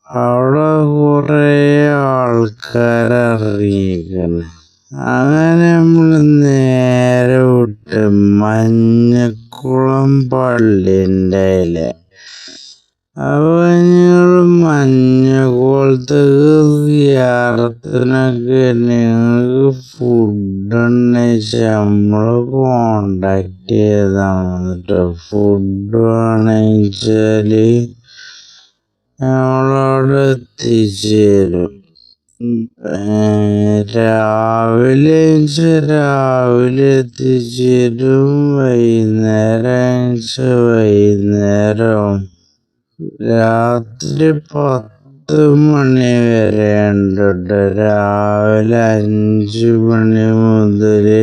അവിടെ കുറെ ആൾക്കാരിറങ്ങിയിരിക്കുന്നു. അങ്ങനെ നമ്മള് നേരെ വിട്ട് മഞ്ഞക്കുളം പള്ളിൻ്റെ അതിലെ. അപ്പൊ ഞങ്ങള് മഞ്ഞക്കുളത്തേക്ക് സിയാറത്തിനൊക്കെ നിങ്ങൾക്ക് ഫുഡ് ഉണ്ടെന്ന് നമ്മള് കോണ്ടാക്ട് ചെയ്താണ് കേട്ടോ. ഫുഡ് വേണമെന്നുവെച്ചാല് നമ്മളവിടെ എത്തിച്ചു തരും. രാവിലെ എത്തിച്ചു തരും, വൈകുന്നേരം. രാത്രി 10 മണി വരെ ഉണ്ട് ട്ടോ. രാവിലെ 5 മണി മുതല്.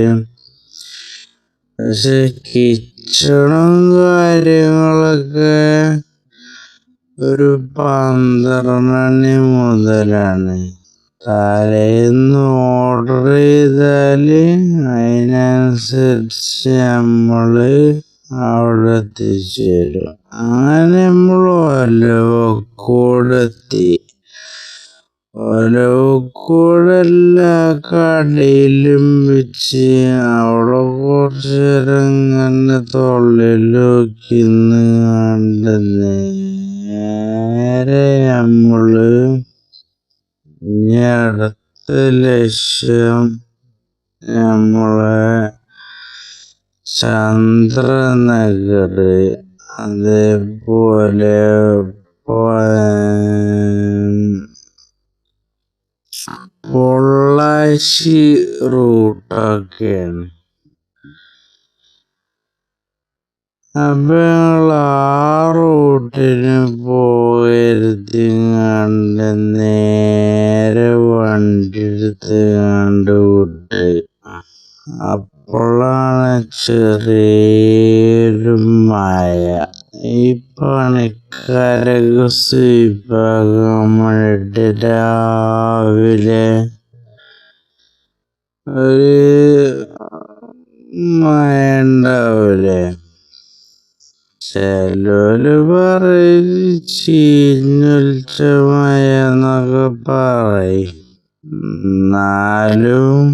പക്ഷെ കിച്ചണും കാര്യങ്ങളൊക്കെ ഒരു 12 മണി മുതലാണ്. തലേന്ന് ഓർഡർ ചെയ്താല് അതിനനുസരിച്ച് നമ്മള് അവിടെ എത്തിച്ചു തരും. അങ്ങനെ നമ്മൾ ഒലവക്കോടെത്തി. ഒലവക്കോട് എല്ലാ കടയിലും വെച്ച് അവിടെ കുറച്ച് നേരം ഇങ്ങനെ തൊള്ളിൽ നോക്കി കണ്ട് നേരെ നമ്മള് ഇനി അടുത്ത ലക്ഷ്യം നമ്മളെ ചന്ദ്രനഗർ, അതേപോലെ പൊള്ളാച്ചി റൂട്ടൊക്കെയാണ്. അപ്പൊ ഞങ്ങൾ ആ റൂട്ടിന് പോകരുത് കണ്ട് നേരെ വണ്ടി എടുത്ത് കണ്ട് വിട്ട്. അപ്പോഴാണ് ചെറിയൊരു മഴ. ഈ പണിക്കാരൊക്കെ സ്വീപ്പാക്കാൻ വേണ്ടിട്ട് രാവിലെ ഒരു മഴ ഉണ്ടാവൂലേ, ചിലര് പറയും ചീഞ്ഞൊലിച്ച മഴ എന്നൊക്കെ പറയും. എന്നാലും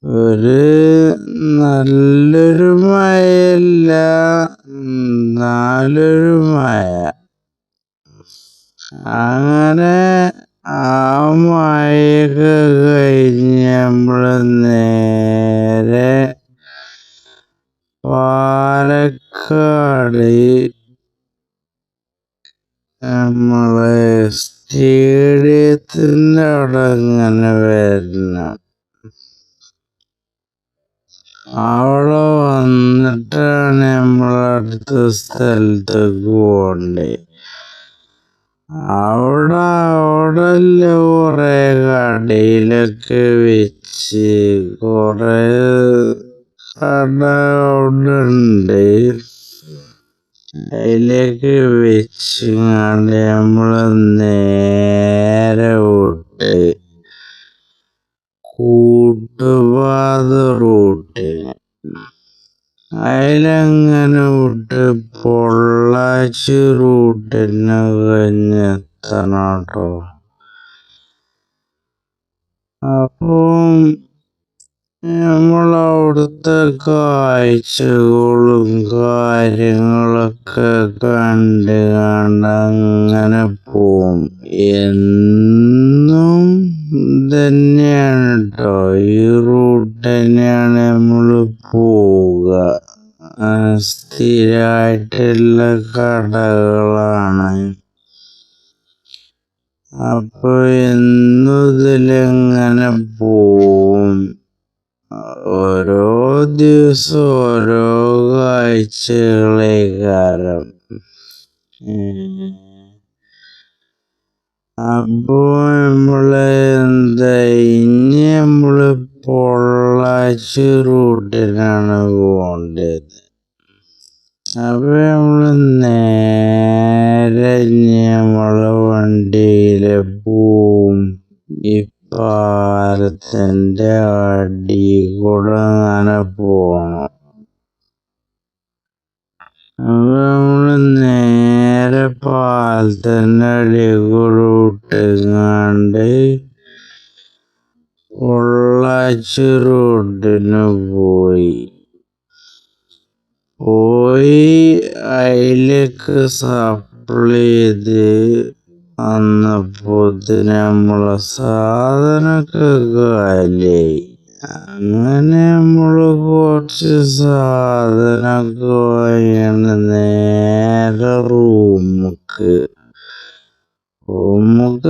ഒരു നല്ലൊരു മഴയല്ല, എന്നാലൊരു മഴ. അങ്ങനെ ആ മഴയൊക്കെ കഴിഞ്ഞ് നമ്മള് നേരെ പാലക്കാട് നമ്മളെ സ്റ്റേഡിയത്തിൻ്റെ അവിടെ ഇങ്ങനെ വരണം. അവിടെ വന്നിട്ടാണ് നമ്മളടുത്ത സ്ഥലത്തേക്ക് പോകണ്ടേ. അവിടെ കുറെ കടയിലൊക്കെ വെച്ച് കുറെ കട അവിടെ ഉണ്ട്. അതിലേക്ക് വെച്ചുകൊണ്ട് നമ്മള് നേരെ വിട്ട് കൂട്ടുപാത റൂട്ടിന്. അതിലങ്ങനെ വിട്ട് പൊള്ളാച്ചി റൂട്ടിന് കഴിഞ്ഞെത്തണം കേട്ടോ. അപ്പം നമ്മളവിടുത്തെ കാഴ്ചകളും കാര്യങ്ങളൊക്കെ കണ്ട് അങ്ങനെ പോവും. എന്നും തന്നെയാണ് കേട്ടോ, ഈ റൂട്ട് തന്നെയാണ് നമ്മൾ പോവുക. സ്ഥിരമായിട്ടുള്ള കടകളാണ്. അപ്പൊ എന്നും ഇതിലെങ്ങനെ പോവും. ഓരോ ദിവസം ഓരോ കാഴ്ചകളേക്കാരം. അപ്പൊ ഇനി നമ്മള് പൊള്ളാച്ചി റൂട്ടിനാണ് പോകേണ്ടത്. അപ്പൊ നമ്മള് നേരെ നമ്മളെ വണ്ടിയില് പോവും. ഈ പാലത്തിന്റെ അടി കൂടെ അങ്ങനെ പോണം. അപ്പൊ നമ്മള് നേരെ പാലത്തിന്റെ അടി കൂടെ വിട്ടങ്ങാണ്ട് പൊള്ളാച്ചി റൂട്ടിന് പോയി അതിലേക്ക് സപ്ലൈ ചെയ്ത് വന്നപ്പോത്തിന് നമ്മളെ സാധനമൊക്കെ കാലിയായി. അങ്ങനെ നമ്മള് കുറച്ച് സാധനമൊക്കെ വാങ്ങിയാണ് നേരെ റൂമുക്ക്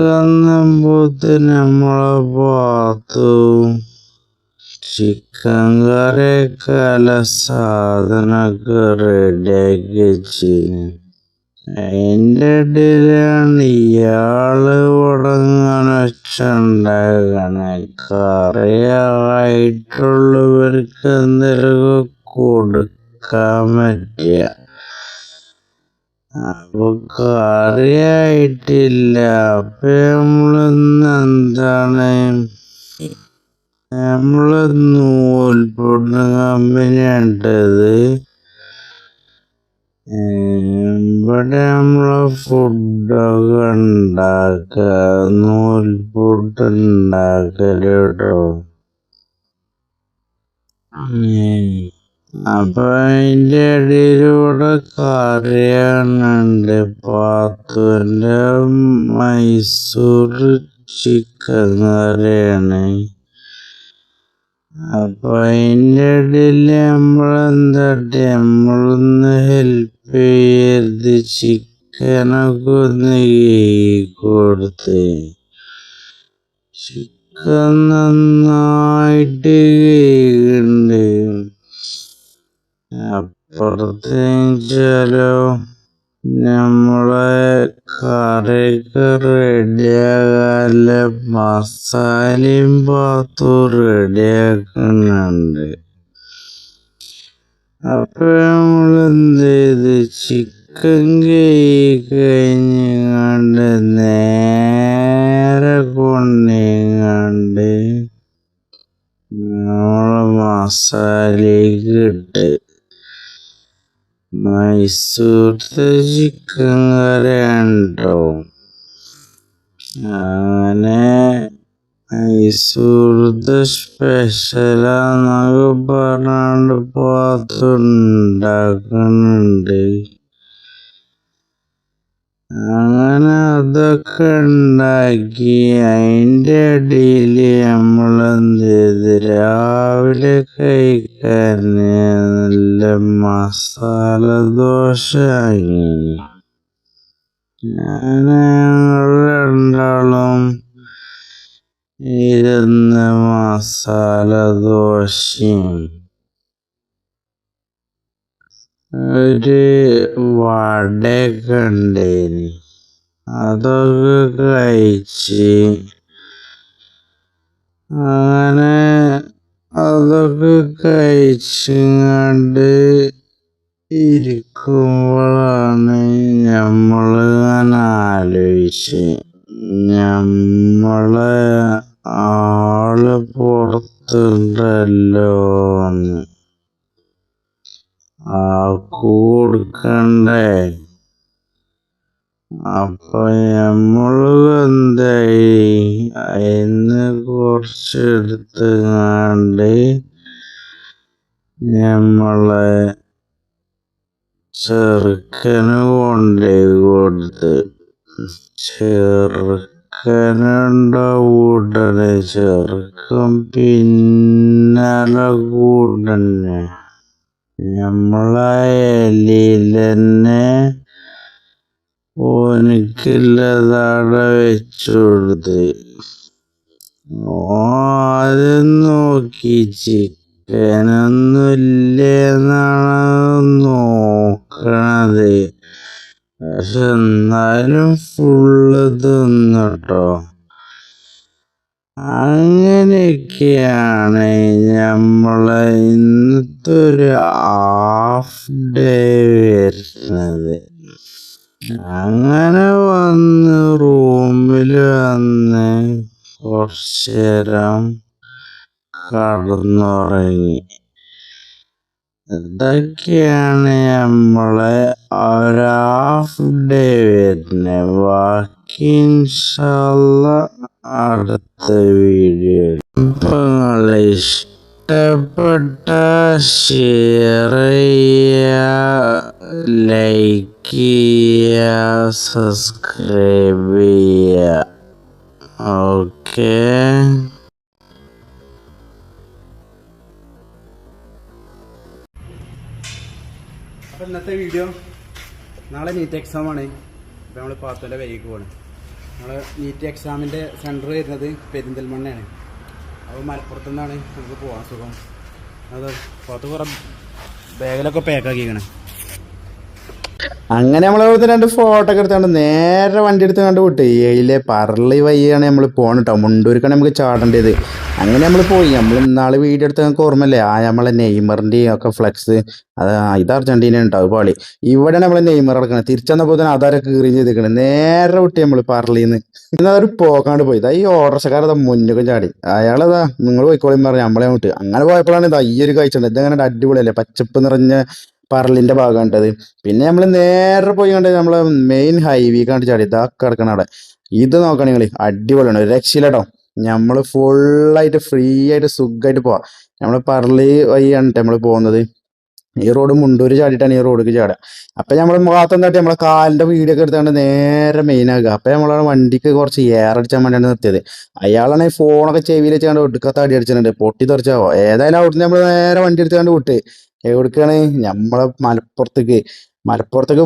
വന്നപ്പോത്തിന് നമ്മളെ ഭാഗത്തും ചിക്കൻ കറിയൊക്കെ സാധനമൊക്കെ റെഡിയാക്കി വെച്ചിന്. അതിൻ്റെ ഇടയിലാണ് ഇയാള് ഉടങ്ങാൻ വെച്ചുണ്ടാകണേ. കറിയായിട്ടുള്ളവർക്ക് എന്തെങ്കിലും കൊടുക്കാൻ പറ്റിയ. അപ്പൊ കറിയായിട്ടില്ല. അപ്പൊ നമ്മള് നൂൽപുട്ട് കമ്പനിയാണ്ടത്. ഇവിടെ നമ്മള് ഫുഡൊക്കെ നൂൽപുട്ട് ഉണ്ടാക്കലോ. അപ്പൊ അതിന്റെ ഇടയിലൂടെ കറിയാണുണ്ട്. പാത്തുവിന്റെ മൈസൂർ ചിക്കൻ കറിയാണ്. അപ്പൊ അതിന്റെ ഇടയില് നമ്മളൊന്ന് ഹെൽപ്പ് ചെയ്ത് ചിക്കനൊക്കെ ഒന്ന് കൊടുത്ത്. ചിക്കൻ നന്നായിട്ട് കേൾക്കുന്നുണ്ട്. അപ്പുറത്തേച്ചാലോ നമ്മളെ കറിയൊക്കെ റെഡിയാകാല്ല മസാലയും പാത്തും റെഡിയാക്കുന്നുണ്ട്. അപ്പൊ നമ്മളെന്ത് ചെയ്ത് ചിക്കൻ കഴിഞ്ഞാണ്ട് നേരെ കൊണ്ടിങ്ങാണ്ട് നമ്മളെ മസാലയ്ക്ക് ഇട്ട്. മൈസൂർത്തെ ചിക്കൻ കറിയാണ് ട്ടോ. അങ്ങനെ മൈസൂർത്തെ സ്പെഷ്യലാന്നൊക്കെ പറഞ്ഞാണ്ട് പാത്തുണ്ടാക്കുന്നുണ്ട്. അങ്ങനെ അതൊക്കെ ഉണ്ടാക്കി അതിൻ്റെ ഇടയില് നമ്മളെന്ത് ചെയ്ത് രാവിലെ കഴിക്കാൻ നല്ല മസാല ദോശ വാങ്ങി. ഞങ്ങൾ രണ്ടാളും ഇരുന്ന് മസാല ദോശയും ഒരു വടയൊക്കെ ഉണ്ടേനി. അതൊക്കെ കഴിച്ച് അങ്ങനെ അതൊക്കെ കഴിച്ചങ്ങാണ്ട് ഇരിക്കുമ്പോഴാണ് നമ്മളിങ്ങനെ ആലോചിച്ച് നമ്മളെ ആള് പുറത്തുണ്ടല്ലോന്ന്. കൊടുക്കണ്ടേ. അപ്പൊ നമ്മള് എന്തായി അതിന്ന് കുറച്ചെടുത്തുങ്ങാണ്ട് നമ്മളെ ചെറുക്കന് കൊണ്ടേ കൊടുത്ത് ചെറുക്കനുണ്ടാവൂട്ടനെ ചെറുക്കൻ പിന്നാലെ കൂടന്നെ നമ്മളെ എലിയിലെന്നെ ഓനിക്കില്ലതാടെ വെച്ചുകൊടുത്ത് ആദ്യം നോക്കി ചിക്കനൊന്നുമില്ലേന്നാണ് നോക്കണത്. പക്ഷെ എന്നാലും ഫുള്ള് തിന്നട്ടോ. അങ്ങനെയൊക്കെയാണ് നമ്മളെ ഇന്നത്തെ ഒരു ഹാഫ് ഡേ വരുന്നത്. അങ്ങനെ വന്ന് റൂമിൽ വന്ന് കുറച്ചേരം കടന്നുറങ്ങി. ഇതൊക്കെയാണ് നമ്മളെ ഒരു ഹാഫ് ഡേ വരുന്നത്. ബാക്കി ഇൻഷാ അല്ലാഹ് അടുത്ത വീഡിയോ. ഇപ്പം ഇഷ്ടപ്പെട്ട ഷെയർ ചെയ്യുക, ലൈക്ക് ചെയ്യുക, സബ്സ്ക്രൈബ് ചെയ്യുക. ഓക്കേ. അപ്പോൾ ഇന്നത്തെ വീഡിയോ, നാളെ നീറ്റ് എക്സാമാണ്. അപ്പോൾ നമ്മൾ പാത്തോലെ വരികയ്ക്ക് പോകണം. നമ്മൾ നീറ്റ് എക്സാമിൻ്റെ സെൻറ്റർ വരുന്നത് പെരിന്തൽമണ്ണയാണ്. അപ്പോൾ മലപ്പുറത്തു നിന്നാണ് നമുക്ക് പോകാൻ സുഖം. അത് പുറത്ത് കുറേ ബാഗിലൊക്കെ പാക്കാക്കിയിരിക്കണം. അങ്ങനെ നമ്മളവിടുത്തെ 2 ഫോട്ടോ ഒക്കെ എടുത്താണ്ട് നേരെ വണ്ടി എടുത്ത് കണ്ട് വിട്ട് അതിലെ പറളി വഴിയാണ് നമ്മൾ പോകണം കേട്ടോ. മുണ്ടൂർക്കാണ് നമുക്ക് ചാടേണ്ടത്. അങ്ങനെ നമ്മൾ പോയി. നമ്മൾ ഇന്നാള് വീഡിയോ എടുത്ത് നമുക്ക് ഓർമ്മല്ലേ, നമ്മളെ നെയ്മറിൻ്റെയും ഒക്കെ ഫ്ലെക്സ്. ഇത് അർജന്റീന ഉണ്ടാവും പാളി. ഇവിടെയാണ് നമ്മളെ നെയ്മർ നടക്കുന്നത്. തിരിച്ചെന്നപ്പോൾ തന്നെ അതാരെ കീറി ചെയ്തിരിക്കണം. നേരെ വിട്ട് നമ്മൾ പറളിന്ന് ഒരു പോക്കാണ്ട് പോയി. ഈ ഓട്ടർഷക്കാരതാ മുന്നേക്കും ചാടി. അയാളതാ നിങ്ങൾ പോയിക്കോളിയും പറഞ്ഞ് നമ്മളെ വിട്ട്. അങ്ങനെ പോയപ്പോഴാണ് ഇതാ ഈ ഒരു കാഴ്ച ഉണ്ട്. ഇതങ്ങനെ അടിപൊളിയല്ലേ, പച്ചപ്പ് നിറഞ്ഞ പറളിന്റെ ഭാഗം കണ്ടത്. പിന്നെ നമ്മൾ നേരെ പോയി കണ്ട് നമ്മളെ മെയിൻ ഹൈവേ കണ്ട് ചാടി. ഇതാ കിടക്കണ അവിടെ. ഇത് നോക്കണ നിങ്ങൾ, അടിപൊളിയാണ്, ഒരു രക്ഷയില്ലട്ടോ. നമ്മൾ ഫുള്ളായിട്ട് ഫ്രീ ആയിട്ട് സുഖമായിട്ട് പോവാം. നമ്മൾ പറളി വഴിയാണ് നമ്മൾ പോകുന്നത്. ഈ റോഡ് മുണ്ടൂര് ചാടിയിട്ടാണ് ഈ റോഡിലേക്ക് ചാടുക. അപ്പൊ നമ്മളെ ഭാഗത്തും തട്ടി നമ്മളെ കാലിന്റെ വീഡിയോ ഒക്കെ എടുത്താണ്ട് നേരെ മെയിൻ ആക്കുക. അപ്പൊ നമ്മളെ വണ്ടിക്ക് കുറച്ച് എയർ അടിച്ചാൻ വേണ്ടിയാണ് നിർത്തിയത്. അയാളാണ് ഈ ഫോണൊക്കെ ചെവിയിൽ വെച്ചാണ്ട് ഒടുക്കത്ത അടി അടിച്ചിട്ടുണ്ട്. പൊട്ടി തെറിച്ചാവോ. ഏതായാലും അവിടുന്ന് നമ്മൾ നേരെ വണ്ടി എടുത്താണ്ട് വിട്ട് എവിടേക്കാണ് നമ്മളെ മലപ്പുറത്തേക്ക്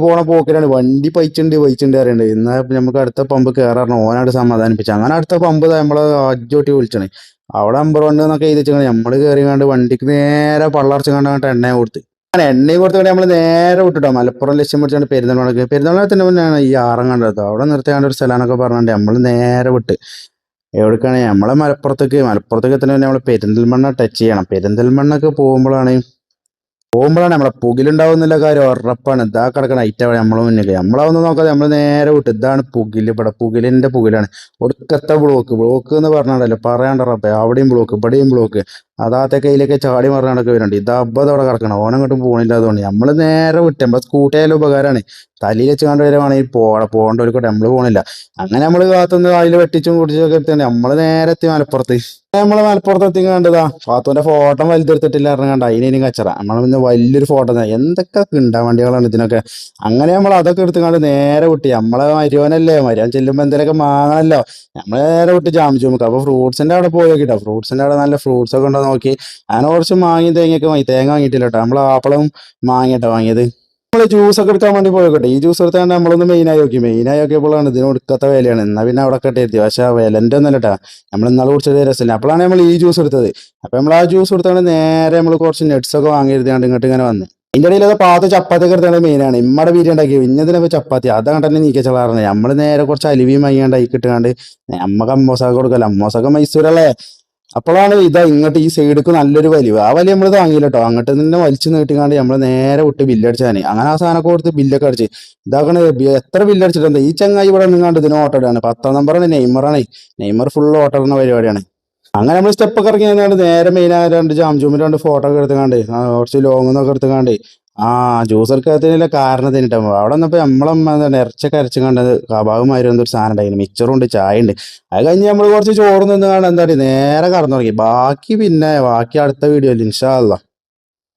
പോണ പോക്കിലാണ്. വണ്ടി പൈച്ചുണ്ട് അറിയണ്ട്. എന്നാൽ നമുക്ക് അടുത്ത പമ്പ് കയറാറുണ്ട്. ഓനായിട്ട് സമാധാനിപ്പിച്ചു. അങ്ങനെ അടുത്ത പമ്പ് നമ്മളെ അജോട്ടി വിളിച്ചാണ്. അവിടെ നമ്പർ 1 എന്നൊക്കെ എഴുതി വെച്ചാൽ നമ്മൾ കയറി കണ്ട് വണ്ടിക്ക് നേരെ പള്ളർച്ച് കണ്ടാണ്ട് എണ്ണ കൊടുത്ത്. അങ്ങനെ എണ്ണയും കൊടുത്തുകൊണ്ട് നമ്മൾ നേരെ വിട്ടിട്ടോ. മലപ്പുറം ലക്ഷ്യം പിടിച്ചാണ്ട് പെരുന്തൽമണ്ണത്തിന് മുന്നെയാണ് ഈ ആറം കണ്ടത്. അവിടെ നിർത്തിയാണ്ട് ഒരു സ്ഥലമാണൊക്കെ പറഞ്ഞാണ്ട് നമ്മൾ നേരെ വിട്ട് എവിടേക്കാണ് നമ്മളെ മലപ്പുറത്തേക്ക് എത്തുന്നതിന് നമ്മൾ പെരിന്തൽമണ്ണ ടച്ച് ചെയ്യണം. പെരിന്തൽമണ്ണൊക്കെ പോകുമ്പോഴാണ് നമ്മളെ പുകിലുണ്ടാവുന്നില്ല കാര്യം ഉറപ്പാണ്. ഇതാ കിടക്കണ ഐറ്റ നമ്മളെ മുന്നിൽ. നമ്മളതൊന്നും നോക്കാതെ നമ്മൾ നേരെ വിട്ട്. ഇതാണ് പുകില്. ഇവിടെ പുകിലാണ്. ഒടുക്കത്തെ ബ്ലോക്ക് എന്ന് പറഞ്ഞാണ്ടല്ലോ, പറയാണ്ട റബ്ബേ. അവിടെയും ബ്ലോക്ക്, ഇവിടെയും ബ്ലോക്ക്. അതാത്തെ കയ്യിലേക്ക് ചാടി മറിഞ്ഞാണ്ടൊക്കെ വരുന്നുണ്ട്. ഇത് അവിടെ കിടക്കണം. ഓനങ്ങോട്ടും പോകണില്ല. അതുകൊണ്ട് നമ്മൾ നേരെ വിട്ട്. നമ്മളെ സ്കൂട്ടി ആയാലും ഉപകാരമാണ്. തലയിൽ വെച്ച് കണ്ട് വരുവാണെങ്കിൽ പോകേണ്ടവർക്കോട്ടെ. നമ്മൾ പോകണില്ല. അങ്ങനെ നമ്മൾ കാത്തുനിന്ന് അതിൽ വെട്ടിച്ചും കുടിച്ചൊക്കെ എത്തിയാണ് നമ്മൾ നേരെ എത്തി മലപ്പുറത്ത്. നമ്മള് മലപ്പുറത്ത് എത്തി കണ്ടതാ ഫാത്തുവിന്റെ ഫോട്ടോ വലുതെടുത്തിട്ടില്ല ഇറങ്ങാണ്ട് അതിനും കച്ചറ. നമ്മള് പിന്നെ വലിയൊരു ഫോട്ടോ എന്തൊക്കെ കിണ്ടാ വണ്ടികളാണ് ഇതിനൊക്കെ. അങ്ങനെ നമ്മൾ അതൊക്കെ എടുത്തുകൊണ്ട് നേരെ വിട്ടി. നമ്മളെ മരുവനല്ലേ, മരുവൻ ചെല്ലുമ്പോ എന്തെങ്കിലുമൊക്കെ വാങ്ങണല്ലോ. നമ്മള് നേരെ വിട്ട് ജാമിച്ചുമുക്ക്. അപ്പൊ ഫ്രൂട്ട്സിന്റെ അവിടെ പോയി നോക്കിട്ടോ. ഫ്രൂട്ട്സിന്റെ അവിടെ നല്ല ഫ്രൂട്ട്സ് ഒക്കെ ഉണ്ടോ നോക്കി. അങ്ങനെ കുറച്ച് മാങ്ങയും തേങ്ങയൊക്കെ വാങ്ങി. തേങ്ങ വാങ്ങിയിട്ടില്ല കേട്ടോ. നമ്മൾ ആപ്പിളും മാങ്ങട്ടോ വാങ്ങിയത്. നമ്മള് ജ്യൂസ് ഒക്കെ എടുക്കാൻ വേണ്ടി പോയിക്കോട്ടെ. ഈ ജ്യൂസ് എടുത്താണ്ട് നമ്മളൊന്ന് മെയിനായി നോക്കിയപ്പോഴാണ് ഇതിന് ഒടുക്കത്തെ വിലയാണ്. എന്നാ പിന്നെ അവിടെ ഒക്കെ എത്തി. പക്ഷെ വിലന്റെ ഒന്നല്ല കേട്ടാ. നമ്മൾ ഇന്നാളെ കുടിച്ചത് രസമില്ല. അപ്പോഴാണ് നമ്മൾ ഈ ജ്യൂസ് എടുത്തത്. അപ്പൊ നമ്മൾ ആ ജ്യൂസ് എടുത്താണ്ട് നേരെ നമ്മൾ കുറച്ച് നെറ്റ്സ് ഒക്കെ വാങ്ങിയിരുന്നാണ്ട് ഇങ്ങോട്ട് ഇങ്ങനെ വന്ന്. അതിന്റെ ഇടയിൽ അത് പാത്ത് ചപ്പാത്തി ഒക്കെ എടുത്താണ് മെയിനാണ്. ഇമ്മടെ ബീരി ഉണ്ടാക്കി ഇന്നതിനൊക്കെ ചപ്പാത്തി അതങ്ങോട്ട് തന്നെ നീക്കിച്ചളാറുണ്ട്. നമ്മൾ നേരെ കുറച്ച് അലുവിയും വാങ്ങിയാണ്ട് അയക്ക് ഇട്ടുകാണ്ട് നമ്മക്ക് അമ്മോസാക്ക് കൊടുക്കല്ലോ. അമ്മോസൊക്കെ മൈസൂരല്ലേ. അപ്പോഴാണ് ഇതാ ഇങ്ങോട്ട് ഈ സൈഡിക്ക് നല്ലൊരു വലിവ്. ആ വലിയ നമ്മൾ താങ്ങിയില്ല കേട്ടോ. അങ്ങോട്ട് തന്നെ വലിച്ചു നീട്ടിക്കാണ്ട് നമ്മൾ നേരെ വിട്ട് ബില്ലടിച്ചാന്. അങ്ങനെ ആ സാധനമൊക്കെ കൊടുത്ത് ബില്ലൊക്കെ അടിച്ച് ഇതാക്കണ എത്ര ബില്ലടിച്ചിട്ടുണ്ട്. ഈ ചങ്ങായി ഇവിടെ നിന്നാണ്ട് ഇതിന് ഓട്ടോയാണ്. 10ാം നമ്പറാണ്. നെയ്മർ ഫുൾ ഓട്ടോടുന്ന പരിപാടിയാണ്. അങ്ങനെ നമ്മൾ സ്റ്റെപ്പൊക്കെ ഇറങ്ങി നേരെ മെയിനായ 2 ജാംജൂമിൽ 2 ഫോട്ടോ ഒക്കെ എടുത്തുകാണ്ട് കുറച്ച് ലോങ് എന്നൊക്കെ എടുത്തുകാണ്ട് ആ ജ്യൂസ് എടുക്കാത്തതിനുള്ള കാരണം തന്നെ അവിടെ വന്നപ്പോ നമ്മളമ്മ എന്താണ് ഇറച്ചൊക്കെ അരച്ച് കണ്ടത് കബാബുമാതിരി എന്തൊരു സാധനം ഉണ്ടായിരുന്നു, മിച്ചറും ഉണ്ട്, ചായ ഉണ്ട്. അത് കഴിഞ്ഞ് നമ്മൾ കുറച്ച് ചോറ് നിന്ന് കാണാൻ എന്താ പറയുക നേരെ കടന്നു തുടങ്ങി. ബാക്കി അടുത്ത വീഡിയോയിൽ ഇൻഷാ അല്ലാ.